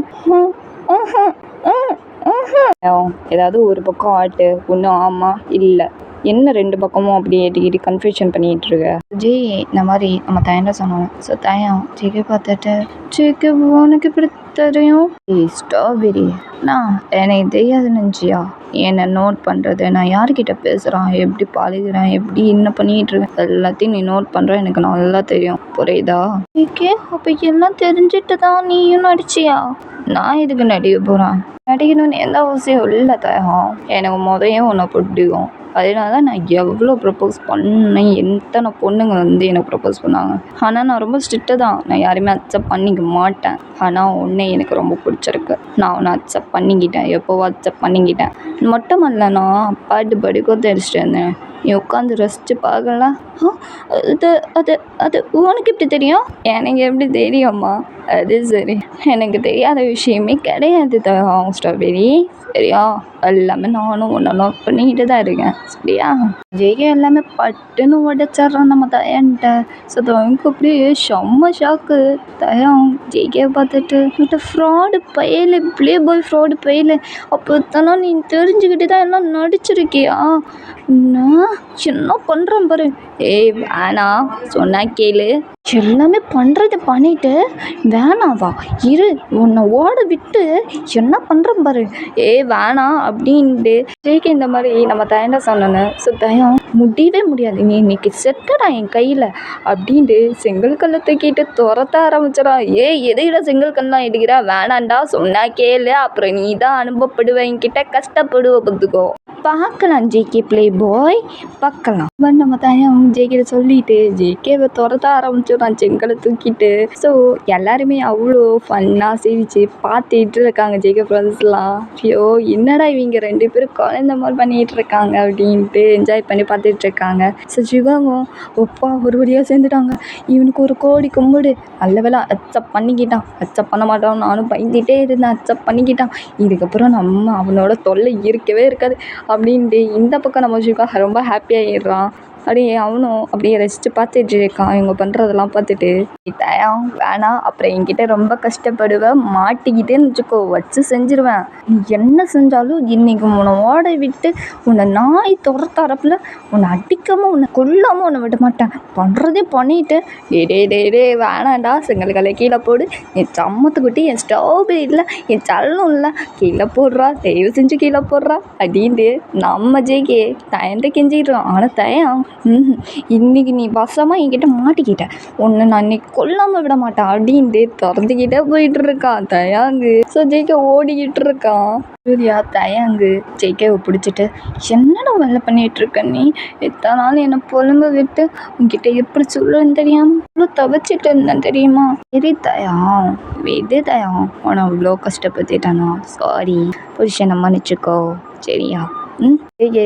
ஏதாவது ஒரு பக்கம் ஆட்டு ஒன்றும் ஆமாம் இல்லை என்ன ரெண்டு பக்கமும் அப்படி ஏட்டிக்கிட்டு கன்ஃபியூஷன் பண்ணிகிட்டு இருக்க. ஜெய் இந்த மாதிரி நம்ம தயண்ட சொன்னோம். ஸோ தயம் ஜேகே பார்த்துட்டு ஜேகே உனக்கு இப்படி தெரியும்? ஸ்ட்ராபெரி நான் எனக்கு தெரியாது நினச்சியா? என்னை நோட் பண்ணுறது நான் யார்கிட்ட பேசுகிறேன் எப்படி பழகுறேன் எப்படி என்ன பண்ணிகிட்டு இருக்கேன் எல்லாத்தையும் நீ நோட் பண்ணுற எனக்கு நல்லா தெரியும் புரியுதா? ஜேகே அப்போ எல்லாம் தெரிஞ்சுட்டு தான் நீயும் நடிச்சியா? நான் இதுக்கு நடிக்க போகிறேன் நடிக்கணும்னு எந்த அவசியம் இல்லை தயம். எனக்கு முதையும் உன்னை பிடிக்கும் அதனால தான் நான் எவ்வளோ ப்ரப்போஸ் பண்ணேன். எத்தனை பொண்ணுங்க எனக்கு ப்ரப்போஸ் பண்ணாங்க. ஆனால் நான் ரொம்ப ஸ்ட்ரிக்ட்டு தான். நான் யாரையுமே அக்செப்ட் பண்ணிக்க மாட்டேன். ஆனால் உன்னை எனக்கு ரொம்ப பிடிச்சிருக்கு. நான் உன்னை அக்செப்ட் பண்ணிக்கிட்டேன். எப்போவோ அக்செப்ட் பண்ணிக்கிட்டேன். மட்டும் இல்லை நான் பாட்டு படிக்க தெரிஞ்சுட்டு இருந்தேன். நீ உட்காந்து ரசித்து பார்க்கலாம். அது அது அது உனக்கு எப்படி தெரியும்? எனக்கு எப்படி தெரியும்மா? அது சரி எனக்கு தெரியாத விஷயமே கிடையாது தான் ஸ்ட்ராபெரி சரியா? எல்லாமே நானும் ஒன்று நோட் பண்ணிக்கிட்டு தான் இருக்கேன் சரியா? ஜெய்கே எல்லாமே பட்டுன்னு உடைச்சிட்றான் நம்ம தயன்ட்ட. ஸோ தயனுக்கு அப்படியே செம்ம ஷாக்கு. தயம் ஜெய்கே பார்த்துட்டு விட்ட ஃப்ராடு பையல ப்ளே பாய் ஃப்ராடு பையல அப்போ தானே நீ தெரிஞ்சுக்கிட்டு தான் எல்லாம் நடிச்சிருக்கியா? என்ன பண்ணுறேன் பாரு. ஏய் வேணா சொன்னா கேளு. எல்லாமே பண்ணுறது பண்ணிட்டு வேணாவா இரு உன்னை ஓட விட்டு என்ன பண்ணுறேன் பாரு. வேணாம் அப்படின்ட்டு ஜேகே இந்த மாதிரி நம்ம தயண்ட சொன்னேன்னு. ஸோ தயம் முடியவே முடியாது நீ இன்னைக்கு செட்டடா என் கையில் அப்படின்ட்டு செங்கல் கல்லை தூக்கிட்டு துரத்த ஆரம்பிச்சிடான். எதையிட செங்கல் கல்லாம் எடுக்கிறா? வேணாண்டா சொன்னா கேளு அப்புறம் நீ தான் அனுபவப்படுவ என்கிட்ட கஷ்டப்படுவ பார்த்துக்கோ. பார்க்கலாம் ஜேகே ப்ளே பாய் பார்க்கலாம். நம்ம தயம் ஜேகே சொல்லிட்டு ஜேகேவை துரத்த ஆரம்பிச்சிடான் செங்கலை தூக்கிட்டு. ஸோ எல்லாருமே அவ்வளோ ஃபன்னாக சிரிச்சு பார்த்துட்டு இருக்காங்க ஜேகே ஃப்ரெண்ட்ஸ்லாம். ஐயோ என்னடா இவங்க ரெண்டு பேரும் குழந்த மாதிரி பண்ணிகிட்டு இருக்காங்க அப்படின்ட்டு என்ஜாய் பண்ணி பார்த்துட்டு இருக்காங்க. ஸோ சிவாவும் ஒப்பா ஒரு வழியாக சேர்ந்துட்டாங்க. இவனுக்கு ஒரு கோடி கும்பிடு நல்ல வேலை அக்செப்ட் பண்ணிக்கிட்டான். அக்செப்ட் பண்ண மாட்டான் நானும் பயந்துகிட்டே இருந்தேன். அக்செப்ட் பண்ணிக்கிட்டான். இதுக்கப்புறம் நம்ம அவனோட தொல்லை இருக்கவே இருக்காது அப்படின்ட்டு இந்த பக்கம் நம்ம சிவா ரொம்ப ஹாப்பியாகிடுறான். அப்படியே அவனும் அப்படியே ரசித்து பார்த்துட்டு இருக்கான் இவங்க பண்ணுறதெல்லாம் பார்த்துட்டு. தயம் வேணாம் அப்புறம் என்கிட்ட ரொம்ப கஷ்டப்படுவேன் மாட்டிக்கிட்டேன்னு வச்சுக்கோ வச்சு செஞ்சுருவேன். நீ என்ன செஞ்சாலும் இன்றைக்கி உன்னை ஓட விட்டு உன்னை நாய் துரத்தாரப்பில் உன்னை அடிக்காமல் உன்னை கொல்லாமல் உன்னை விட மாட்டேன். பண்ணுறதே பண்ணிவிட்டு டே வேணாண்டா செங்கல் கலை கீழே போடு. என் சம்மத்துக்குட்டி என் ஸ்ட்ராபெரி இல்லை என் சல்லும் இல்லை கீழே போடுறா தயவு செஞ்சு கீழே போடுறா அப்படின்ட்டு நம்ம ஜேகே தயன்ட்ட கெஞ்சிடுறோம். ஆனால் தயம் இன்னைக்கு நீ வசமாக என்கிட்ட மாட்டிக்கிட்ட உன்னை நான் இன்னைக்கு கொல்லாமல் விட மாட்டேன் அப்படின்ட்டு திறந்துக்கிட்டே போயிட்டு இருக்கான் தயாங்கு. ஸோ ஜெய்கே ஓடிக்கிட்டு இருக்கான். சூர்யா தயாங்கு ஜெய்கேவை பிடிச்சிட்டு என்னடா வேலை பண்ணிகிட்டு இருக்க நீ? எத்தனை நாள் என்னை பொழுங்க விட்டு உங்ககிட்ட எப்படி சொல்லுன்னு தெரியாமல் அவ்வளோ தவிச்சிட்டு இருந்தேன் தெரியுமா? சரி தயம் விடு தயம் உன்னை அவ்வளோ கஷ்டப்படுத்திட்டானா சாரி புருஷனை மன்னிச்சுக்கோ சரியா?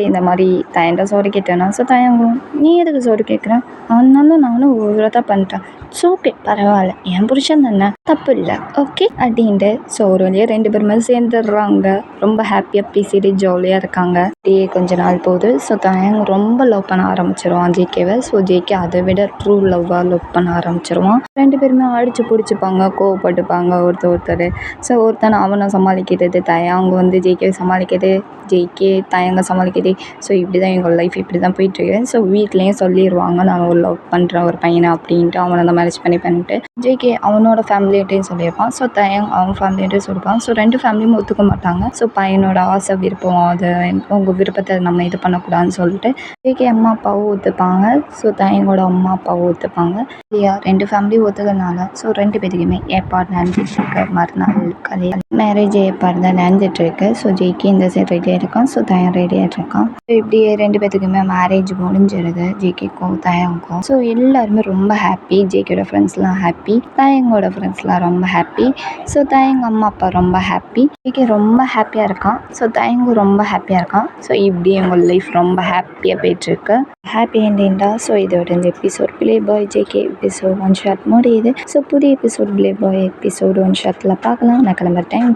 இந்த மாதிரி தயன்ட்ட சோறு கேட்டேன்னா ஸோ தயங்கும் நீ எதுக்கு சோறு கேட்குறேன்? அதனால நானும் ஒரு தான் பண்ணிட்டேன். ஸோ ஓகே பரவாயில்ல என் புருஷன் தானே தப்பு இல்லை ஓகே அப்படின்ட்டு. ஸோ ஒரு வழியாக ரெண்டு பேருமே சேர்ந்துடுறாங்க. ரொம்ப ஹாப்பியாக பேசிட்டு ஜாலியாக இருக்காங்க. அப்படியே கொஞ்ச நாள் போகுது. ஸோ தயங் ரொம்ப லவ் பண்ண ஆரம்பிச்சிருவான் ஜேகேவை. ஸோ ஜேகே அதை விட ட்ரூ லவ்வாக லவ் பண்ண ஆரம்பிச்சிருவான். ரெண்டு பேருமே அடித்து பிடிச்சிப்பாங்க கோவப்பட்டுப்பாங்க ஒருத்தர். ஸோ ஒருத்தன் அவனை சமாளிக்கிறது தயங் ஜேகேவை சமாளிக்கிறது ஜேகே தயங்க சமாளிக்குது. ஸோ இப்படி தான் எங்கள் லைஃப் இப்படி தான் போயிட்டுருக்கு. ஸோ வீட்லேயும் சொல்லிடுவாங்க நான் ஒரு லவ் பண்ணுறேன் ஒரு பையனை அப்படின்ட்டு. அவனை தான் மேரேஜ் பண்ணிட்டு ஜேகே அவனோட ஃபேமிலிகிட்டையும் சொல்லியிருப்பான். ஸோ தயங் அவன் ஃபேமிலிகிட்டையும் சொல்லியிருப்பான். ஸோ 2 ஃபேமிலியும் ஒத்துக்க மாட்டாங்க. ஸோ பையனோட ஆசை விருப்பம் அது உங்கள் விருப்பத்தை நம்ம இது பண்ணக்கூடாதுன்னு சொல்லிட்டு ஜேகே அம்மா அப்பாவும் ஒத்துப்பாங்க. ஸோ தயங்கோட அம்மா அப்பாவும் ஒத்துப்பாங்க. இல்லையா 2 ஃபேமிலியும் ஒத்துக்கிறதுனால ஸோ 2 பேருக்குமே ஏற்பாடு நடந்துட்டுருக்கு. மறுநாள் கல்யாணம் மேரேஜ் ஏற்பாடு தான் நடந்துட்டுருக்கு. ஸோ ஜேகே இந்த சைட் ரெடியாக இருக்கான். ஸோ தயம் ரெடியாக இருக்கான். ஸோ இப்படியே 2 பேத்துக்குமே மேரேஜ் முடிஞ்சிருது. ஜேகேக்கும் தயங்கும். ஸோ எல்லாருமே ரொம்ப ஹாப்பி. ஜேகேயோட ஃப்ரெண்ட்ஸ்லாம் ஹாப்பி. தயங்கோட ஃப்ரெண்ட்ஸ்லாம் ரொம்ப ஹாப்பி. ஸோ தயங்க அம்மா அப்பா ரொம்ப ஹாப்பி. ஜேகே ரொம்ப ஹாப்பியாக இருக்கான். ஸோ தயங்கும் ரொம்ப ஹாப்பியாக இருக்கான். ஸோ இப்படி எங்கள் லைஃப் ரொம்ப ஹாப்பியாக போயிட்டுருக்கு. ஹாப்பி எண்டிங்டா. ஸோ இதோட இந்த episode play boy JK episode 1 shot முடியுது. ஸோ புதிய எபிசோட் பிளே பாய் எபிசோட் 1 ஷாட்டில் பார்க்கலாம். நான் கிளம்புற டைம்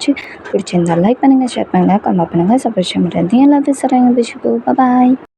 பிடிச்சிருந்தா லைக் பண்ணுங்கள், ஷேர் பண்ணுங்கள், கமெண்ட் பண்ணுங்கள், சப்ஸ்கிரைப் பண்ணுறது எல்லாம் பேசுகிறாங்க. பாய்.